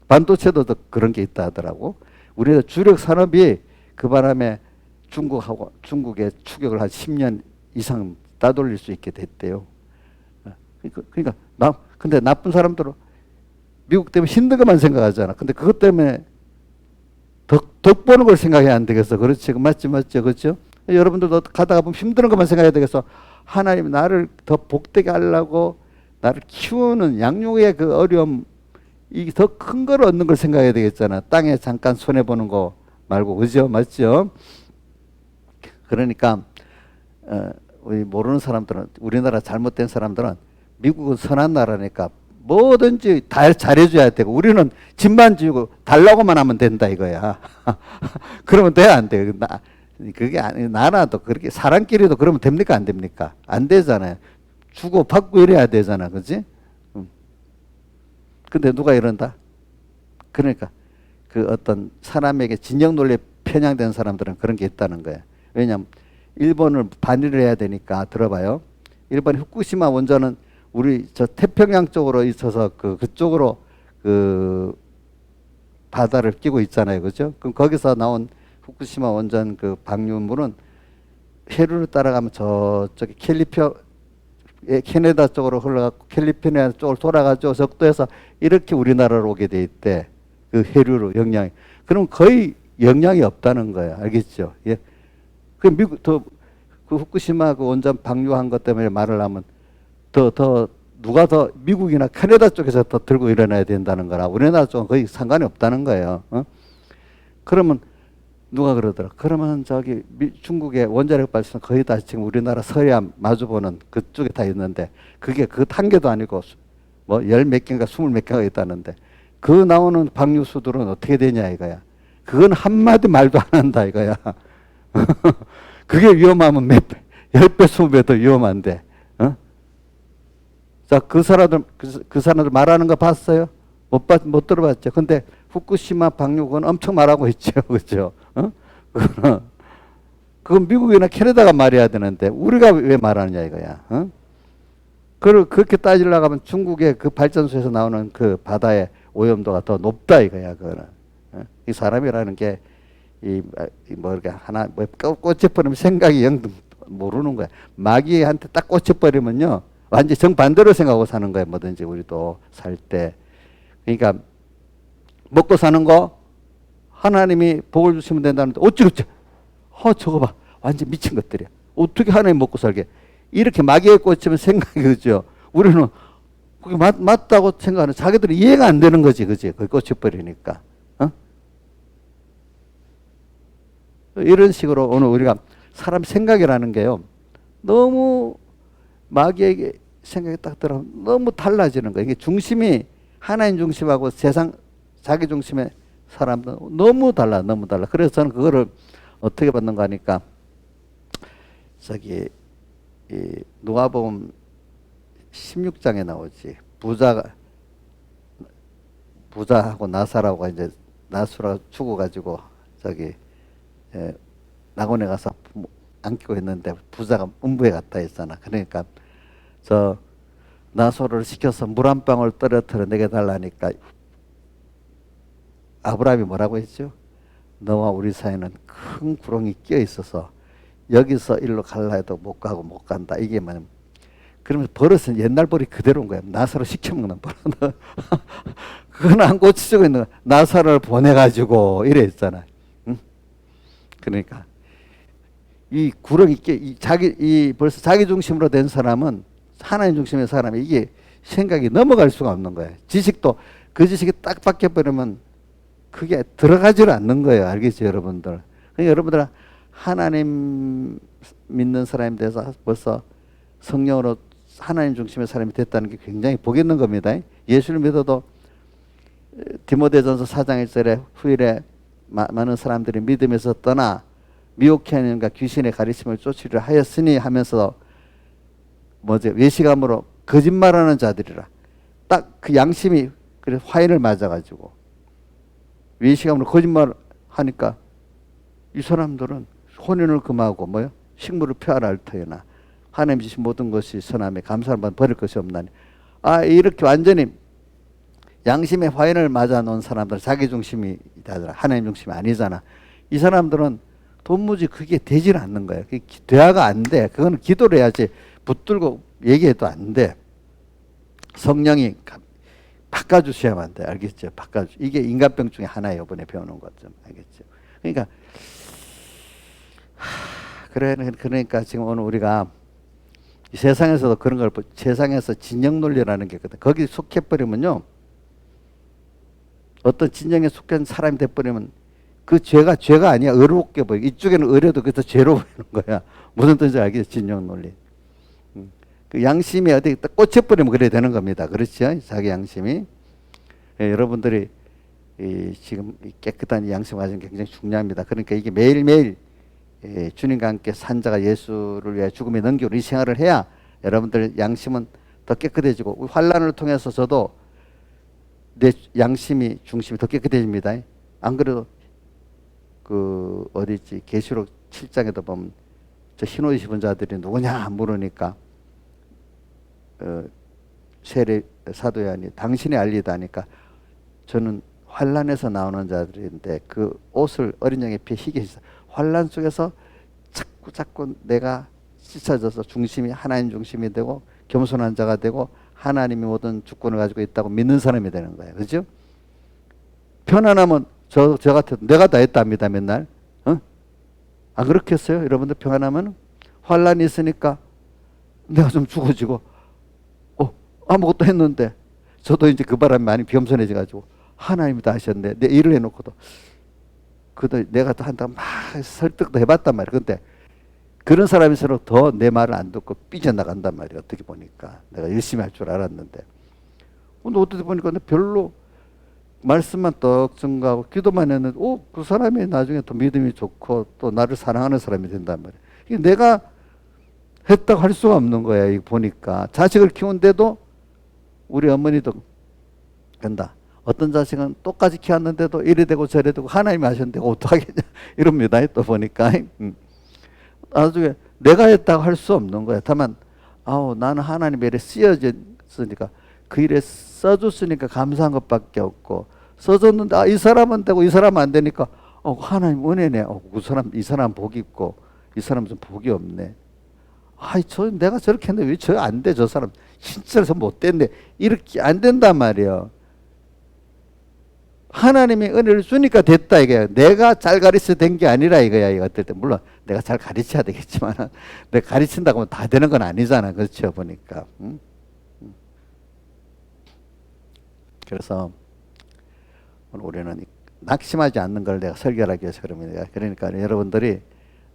반도체도 더 그런 게 있다 하더라고. 우리나라 주력 산업이 그 바람에 중국의 추격을 한 10년 이상 따돌릴 수 있게 됐대요. 그러니까 근데 나쁜 사람들은 미국 때문에 힘든 것만 생각하잖아. 근데 그것 때문에 덕 보는 걸 생각해야 안 되겠어. 그렇지? 맞죠? 그렇죠? 여러분들도 가다가 보면 힘든 것만 생각해야 되겠어. 하나님 나를 더 복되게 하려고 나를 키우는 양육의 그 어려움, 이게 더 큰 걸 얻는 걸 생각해야 되겠잖아. 땅에 잠깐 손해보는 거 말고, 그죠? 맞죠? 그러니까 우리 모르는 사람들은, 우리나라 잘못된 사람들은 미국은 선한 나라니까 뭐든지 다 잘해줘야 되고 우리는 집만 지우고 달라고만 하면 된다 이거야. 그러면 돼, 안 돼? 그게 나라도 그렇게 사람끼리도 그러면 됩니까, 안 됩니까? 안 되잖아요. 주고 받고 이래야 되잖아, 그렇지? 근데 누가 이런다? 그러니까 그 어떤 사람에게 진영 논리에 편향된 사람들은 그런 게 있다는 거예요. 왜냐하면 일본을 반일을 해야 되니까. 들어봐요. 일본 후쿠시마 원전은 우리 저 태평양 쪽으로 있어서 그쪽으로 그 바다를 끼고 있잖아요, 그렇죠? 그럼 거기서 나온 후쿠시마 원전 그 방류물은 해류를 따라가면 저쪽에 캐나다 쪽으로 흘러가고 캘리포니아 쪽으로 돌아가지고 적도에서 이렇게 우리나라로 오게 돼 있대. 그 해류로 영향이. 그럼 거의 영향이 없다는 거야. 알겠죠? 예. 그 미국 그 후쿠시마 그 원전 방류한 것 때문에 말을 하면 누가 더 미국이나 캐나다 쪽에서 더 들고 일어나야 된다는 거라. 우리나라 쪽은 거의 상관이 없다는 거예요. 그러면 누가 그러더라. 그러면 저기 중국의 원자력 발전 거의 다 지금 우리나라 서해안 마주보는 그쪽에 다 있는데 그게 그 한 개도 아니고 뭐 열 몇 개인가 스물 몇 개가 있다는데 그 나오는 방류수들은 어떻게 되냐 이거야. 그건 한마디 말도 안 한다 이거야. 그게 위험하면 몇 배, 10배, 20배 더 위험한데. 자, 그 사람들 말하는 거 봤어요? 못 들어봤죠. 근데 후쿠시마 방류군 엄청 말하고 있죠. 그죠? 그건 미국이나 캐나다가 말해야 되는데, 우리가 왜 말하느냐 이거야. 그렇게 따지려고 하면 중국의 그 발전소에서 나오는 그 바다의 오염도가 더 높다 이거야, 그거는. 이 사람이라는 게, 뭐, 이렇게 하나, 뭐, 꽂혀버리면 생각이 영 모르는 거야. 마귀한테 딱 꽂혀버리면요, 완전 정반대로 생각하고 사는 거야, 뭐든지 우리도 살 때. 그러니까, 먹고 사는 거, 하나님이 복을 주시면 된다는데, 어찌, 저거 봐. 완전 미친 것들이야. 어떻게 하나님 먹고 살게. 이렇게 마귀에 꽂히면 생각이 그죠. 우리는 그게 맞다고 생각하는 자기들이 이해가 안 되는 거지, 그지? 거기 꽂혀버리니까. 이런 식으로 오늘 우리가 사람 생각이라는 게요. 너무 마귀에게 생각이 딱 들어가면 너무 달라지는 거예요. 이게 중심이 하나님 중심하고 세상 자기 중심의 사람들 너무 달라. 그래서 저는 그거를 어떻게 받는가 하니까 저기 누가복음 16장에 나오지. 부자하고 나사라고 이제 나수라 죽어가지고 저기 낙원에 가서 안기고 있는데 부자가 음부에 갔다 했잖아. 그러니까 저 나소를 시켜서 물 한 방울 떨어뜨려 내게 달라니까 아브라함이 뭐라고 했죠? 너와 우리 사이는 큰 구렁이 끼어 있어서 여기서 일로 갈라 해도 못 가고 못 간다. 이게 뭐냐면 그러면 버릇은 옛날 버릇이 그대로인 거야. 나사로 시켜먹는 버릇. 그건 안 고치고 있는 거야. 나사를 보내가지고 이래 있잖아. 응? 그러니까 이 구렁이 벌써 자기 중심으로 된 사람은 하나님 중심의 사람이 이게 생각이 넘어갈 수가 없는 거예요. 지식도 그 지식이 딱 바뀌어버리면 그게 들어가지를 않는 거예요. 알겠죠, 여러분들? 그러니까 여러분들 하나님 믿는 사람이 돼서 벌써 성령으로 하나님 중심의 사람이 됐다는 게 굉장히 복 있는 겁니다. 예수를 믿어도 디모데전서 4장 1절에 후일에 많은 사람들이 믿음에서 떠나 미혹해 하는 귀신의 가르침을 쫓으려 하였으니 하면서 외식함으로 거짓말하는 자들이라. 딱 그 양심이 그래 화인을 맞아가지고 외식함으로 거짓말하니까 이 사람들은 혼인을 금하고 식물을 펴라 할 터이나 하나님 주신 모든 것이 선함에 감사를 받아 버릴 것이 없나니. 이렇게 완전히 양심의 화인을 맞아 놓은 사람들 자기 중심이 하나님 중심이 아니잖아. 이 사람들은 도무지 그게 되질 않는 거예요. 대화가 안 돼. 그거는 기도를 해야지 붙들고 얘기해도 안 돼. 성령이 바꿔주셔야만 돼. 알겠죠? 이게 인간병 중에 하나예요. 이번에 배우는 것 좀. 알겠죠? 그러니까 그러니까 지금 오늘 우리가 이 세상에서도 그런 걸 세상에서 진영 논리라는 게 있거든. 거기 속해버리면요. 어떤 진영에 속한 사람이 돼버리면 그 죄가 아니야. 의롭게 보여. 이쪽에는 의뢰도 그래서 죄로 보이는 거야. 무슨 뜻인지 알겠죠? 진영 논리. 그 양심이 어디 딱 꽂혀버리면 그래야 되는 겁니다. 그렇죠? 자기 양심이. 여러분들이 지금 깨끗한 양심 가지는 게 굉장히 중요합니다. 그러니까 이게 매일매일 주님과 함께 산자가 예수를 위해 죽음에 넘기고 이 생활을 해야 여러분들 양심은 더 깨끗해지고 환란을 통해서 저도 내 양심이 중심이 더 깨끗해집니다. 안 그래도 그 어디 있지 계시록 7장에도 보면 저 흰옷 입은 자들이 누구냐 물으니까 세례 사도 요한이 당신이 알리다니까 저는 환란에서 나오는 자들인데 그 옷을 어린 양의 피에 희게 했어. 환란 속에서 자꾸 내가 찢어져서 중심이 하나님 중심이 되고 겸손한 자가 되고 하나님이 모든 주권을 가지고 있다고 믿는 사람이 되는 거예요. 그죠? 편안하면 저 같아도 내가 다 했답니다. 맨날. 어? 안 그렇겠어요? 여러분들 평안하면 환란이 있으니까 내가 좀 죽어지고 아무것도 했는데 저도 이제 그 바람에 많이 겸손해져 가지고 하나님이 다 하셨네. 내 일을 해놓고도 그도 내가 또 한다고 막 설득도 해봤단 말이에요. 근데 그런 사람일수록 더 내 말을 안 듣고 삐져나간단 말이에요. 어떻게 보니까 내가 열심히 할 줄 알았는데 근데 어떻게 보니까 별로 말씀만 떡 증가하고 기도만 했는데 그 사람이 나중에 또 믿음이 좋고 또 나를 사랑하는 사람이 된단 말이에요. 이게 내가 했다고 할 수가 없는 거야. 이거 보니까 자식을 키운데도 우리 어머니도 된다. 어떤 자식은 똑같이 키웠는데도 이래 되고 저래 되고 하나님이 하셨는데 어떡하겠냐 이럽니다. 또 보니까 나중에 내가 했다고 할 수 없는 거야. 다만 나는 하나님의 일에 쓰여졌으니까 그 일에 써줬으니까 감사한 것밖에 없고 써줬는데 이 사람은 되고 이 사람은 안 되니까 하나님 은혜네. 이 사람 복이 있고 이 사람은 좀 복이 없네. 내가 저렇게 했는데 왜 저 안 돼? 저 사람 진짜로 못 됐네. 이렇게 안 된단 말이에요. 하나님이 은혜를 주니까 됐다 이거야. 내가 잘 가르쳐 된 게 아니라 이거야. 이거 어떨 때 물론 내가 잘 가르쳐야 되겠지만 내가 가르친다고 하면 다 되는 건 아니잖아. 그렇죠 보니까. 그래서 오늘 우리는 낙심하지 않는 걸 내가 설교하기 위해서 그럽니다. 그러니까 여러분들이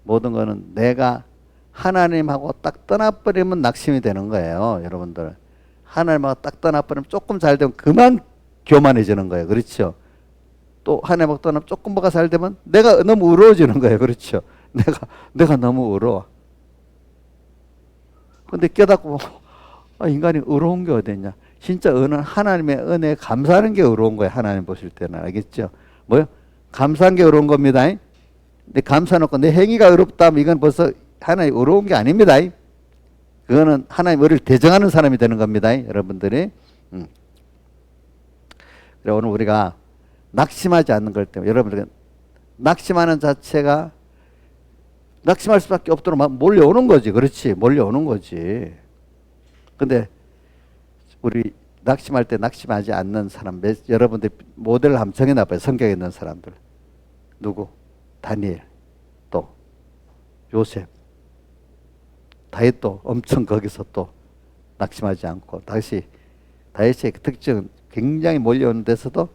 모든 거는 내가 하나님하고 딱 떠나버리면 낙심이 되는 거예요. 여러분들 하나님하고 딱 떠나버리면 조금 잘 되면 그만 교만해지는 거예요. 그렇죠? 또 하나님하고 떠나면 조금 뭐가 잘 되면 내가 너무 의로워지는 거예요. 그렇죠? 내가 너무 의로워. 근데 깨닫고 인간이 의로운 게 어딨냐? 진짜 하나님의 은혜에 감사하는 게 의로운 거예요. 하나님 보실 때는. 알겠죠? 뭐요? 감사한 게 의로운 겁니다. 근데 감사해놓고 내 행위가 의롭다면 이건 벌써 하나님 의로운 게 아닙니다. 그거는 하나님 의를 대정하는 사람이 되는 겁니다. 여러분들이. 그래 오늘 우리가 낙심하지 않는 걸 때문에 여러분들 낙심하는 자체가 낙심할 수밖에 없도록 막 몰려오는 거지. 그렇지. 몰려오는 거지. 근데 우리 낙심할 때 낙심하지 않는 사람 여러분들 모델을 한번 정해놔봐요. 성경에 있는 사람들. 누구? 다니엘, 또 요셉, 다윗도 엄청 거기서 또 낙심하지 않고 다윗의 특징은 굉장히 몰려오는 데서도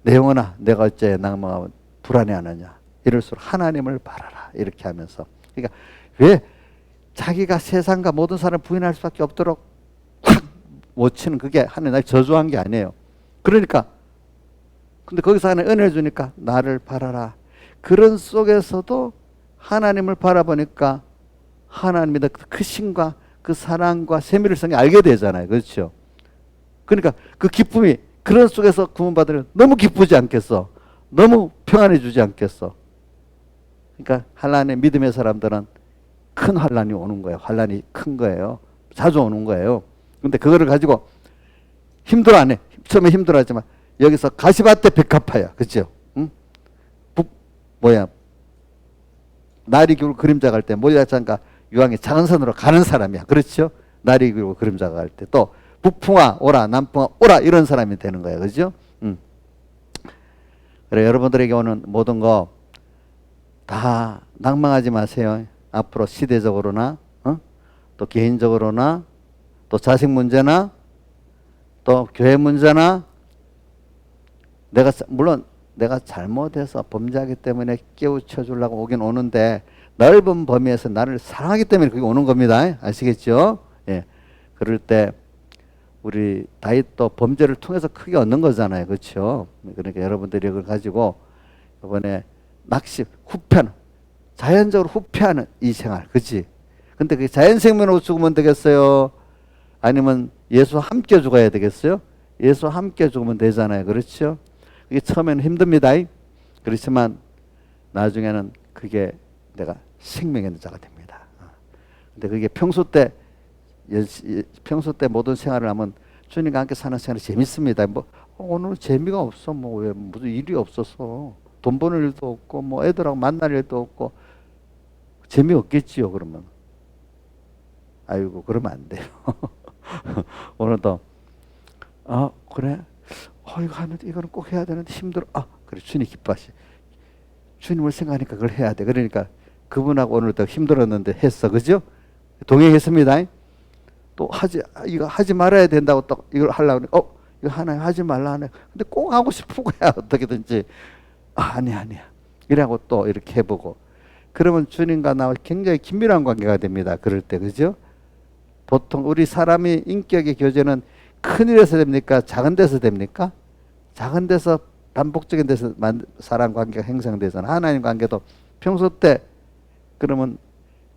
내 영혼아 내가 어째 낭망하면 불안해하느냐 이럴수록 하나님을 바라라 이렇게 하면서 그러니까 왜 자기가 세상과 모든 사람을 부인할 수밖에 없도록 확 못 치는 그게 하나님 날 저주한 게 아니에요. 그러니까 근데 거기서 하나님 은혜를 주니까 나를 바라라. 그런 속에서도 하나님을 바라보니까 하나님의 그 크심과 그 사랑과 세밀성이 알게 되잖아요. 그렇죠? 그러니까 그 기쁨이 그런 속에서 구원받으면 너무 기쁘지 않겠어? 너무 평안해 주지 않겠어? 그러니까 하나님의 믿음의 사람들은 큰 환란이 오는 거예요. 환란이 큰 거예요. 자주 오는 거예요. 근데 그거를 가지고 힘들어 안 해. 처음에 힘들어하지만 여기서 가시밭에 백합화야. 그렇죠? 응? 날이 기울고 그림자 갈 때 몰려장가 유황의 작은 선으로 가는 사람이야. 그렇죠? 날이 기울고 그림자가 갈 때 또 북풍아 오라 남풍아 오라 이런 사람이 되는 거예요. 그죠? 그래 여러분들에게 오는 모든 거 다 낭망하지 마세요. 앞으로 시대적으로나 또 개인적으로나 또 자식 문제나 또 교회 문제나 물론 내가 잘못해서 범죄하기 때문에 깨우쳐 주려고 오긴 오는데 넓은 범위에서 나를 사랑하기 때문에 그게 오는 겁니다. 아시겠죠? 예. 그럴 때 우리 다윗도 범죄를 통해서 크게 얻는 거잖아요. 그렇죠? 그러니까 여러분들이 이걸 가지고 이번에 자연적으로 후퇴하는 이 생활. 그렇지? 근데 그 자연 생명으로 죽으면 되겠어요? 아니면 예수와 함께 죽어야 되겠어요? 예수와 함께 죽으면 되잖아요. 그렇죠? 그게 처음에는 힘듭니다. 그렇지만 나중에는 그게 내가 생명의 자가 됩니다. 근데 그게 평소 때 모든 생활을 하면 주님과 함께 사는 생활이 재밌습니다. 오늘 재미가 없어. 왜 무슨 일이 없어서 돈 버는 일도 없고 애들하고 만날 일도 없고 재미없겠지요. 그러면 아이고 그러면 안 돼요. 오늘도 그래 이거 하는데 이거는 꼭 해야 되는데 힘들어. 그래 주님 기뻐하시. 주님을 생각하니까 그걸 해야 돼. 그러니까 그분하고 오늘 더 힘들었는데 했어. 그죠? 동행했습니다. 또 이거 하지 말아야 된다고 또 이걸 하려고 이거 하나 하지 말라 하네. 근데 꼭 하고 싶은 거야. 어떻게든지. 아니야. 이라고 또 이렇게 해보고. 그러면 주님과 나와 굉장히 긴밀한 관계가 됩니다. 그럴 때. 그죠? 보통 우리 사람이 인격의 교제는 큰 일에서 됩니까? 작은 데서 됩니까? 작은 데서 반복적인 데서 사람 관계가 형성되잖아. 하나님 관계도 평소 때 그러면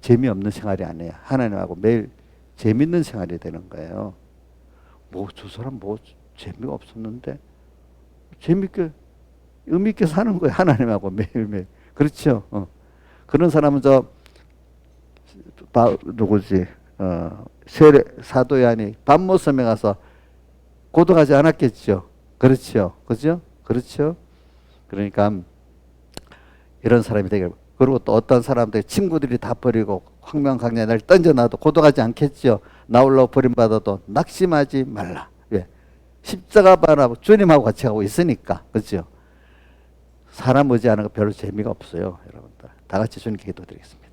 재미없는 생활이 아니에요. 하나님하고 매일 재밌는 생활이 되는 거예요. 저 사람 재미가 없었는데 재밌게 의미 있게 사는 거예요. 하나님하고 매일매일. 그렇죠. 그런 사람은 누구지? 세례 사도 요한이 밤모섬에 가서 고독하지 않았겠죠. 그렇죠. 그죠? 그렇죠. 그러니까 이런 사람이 되길. 그리고 또 어떤 사람들 친구들이 다 버리고 황명강연을 던져놔도 고독하지 않겠죠. 나 홀로 버림받아도 낙심하지 말라. 왜? 십자가 바라고 주님하고 같이 가고 있으니까. 그렇죠. 사람 의지하는 거 별로 재미가 없어요. 여러분들 다 같이 주님께 기도드리겠습니다.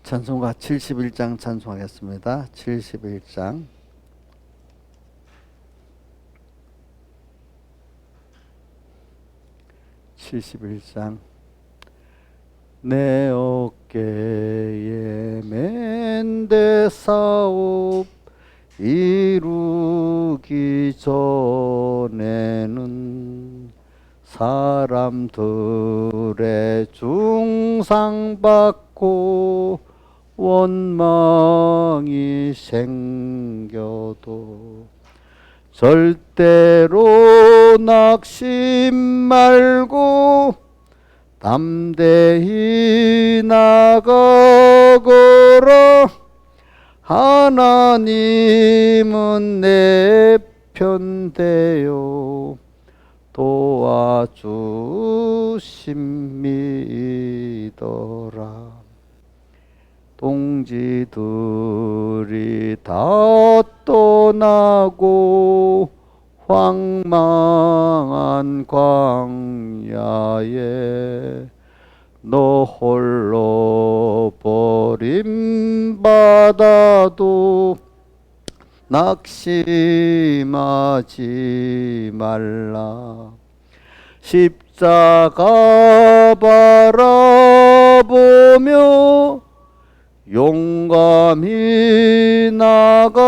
찬송가 71장 찬송하겠습니다. 71장. 내 어깨에 맨대 사업 이루기 전에는 사람들의 중상받고 원망이 생겨도 절대로 낙심 말고 담대히 나가거라. 하나님은 내 편 되어 도와주심이더라. 동지들이 다 떠나고 황망한 광야에 너 홀로 버림받아도 낙심하지 말라. 십자가 바라보며 용감히 나가거라.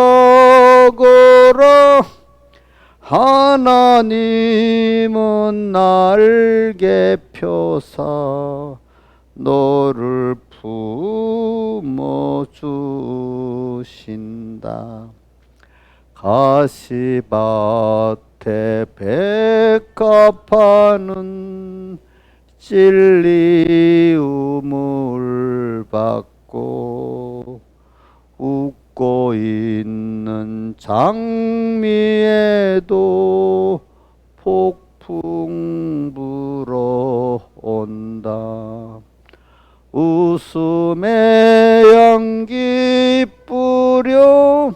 하나님은 날개 펴사 너를 품어주신다. 가시밭에 백합화는 찔리움을 받고 웃고 있는 장미에도 폭풍 불어온다. 웃음의 향기 뿌려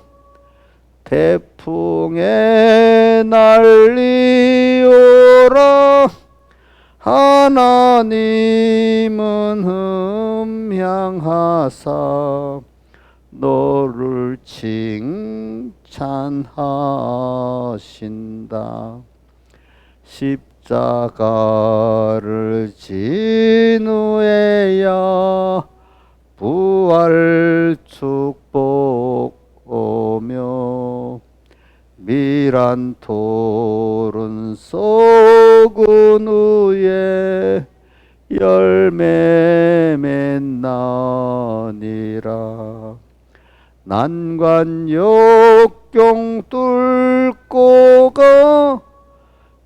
태풍에 날리오라. 하나님은 흠향하사 너를 칭찬하신다. 십자가를 진 후에야 부활 축복 오며 진실한 토른 썩은 후에 열매 맺나니라. 난관 역경 뚫고 가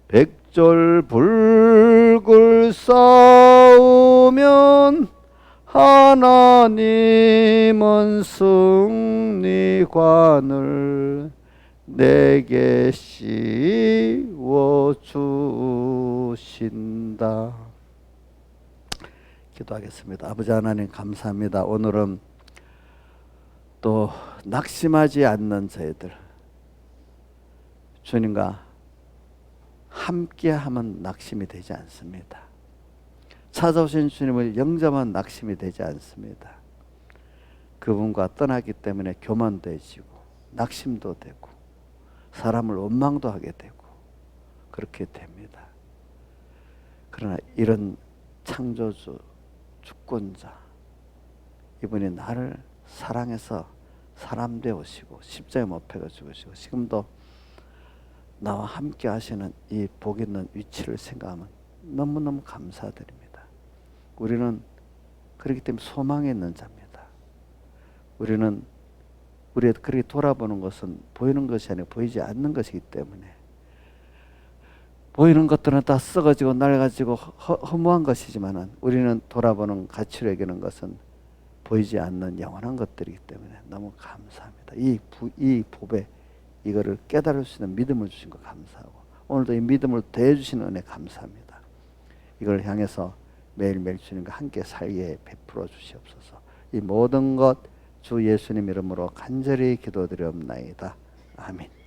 백절불굴 싸우면 하나님은 승리관을 내게 씌워 주신다. 기도하겠습니다. 아버지 하나님 감사합니다. 오늘은 또 낙심하지 않는 저희들 주님과 함께하면 낙심이 되지 않습니다. 찾아오신 주님을 영접한 낙심이 되지 않습니다. 그분과 떠나기 때문에 교만되지고 낙심도 되고 사람을 원망도 하게 되고 그렇게 됩니다. 그러나 이런 창조주, 주권자, 이분이 나를 사랑해서 사람 되오시고 십자가에 못 박아 죽으시고 지금도 나와 함께 하시는 이 복 있는 위치를 생각하면 너무너무 감사드립니다. 우리는 그렇기 때문에 소망에 있는 자입니다. 우리가 그렇게 돌아보는 것은 보이는 것이 아니고 보이지 않는 것이기 때문에 보이는 것들은 다 썩어지고 낡아지고 허무한 것이지만 우리는 돌아보는 가치로 여기는 것은 보이지 않는 영원한 것들이기 때문에 너무 감사합니다. 이 법에 이거를 깨달을 수 있는 믿음을 주신 거 감사하고 오늘도 이 믿음을 더해 주시는 은혜 감사합니다. 이걸 향해서 매일매일 주님과 함께 살게 베풀어 주시옵소서. 이 모든 것 주 예수님 이름으로 간절히 기도드리옵나이다. 아멘.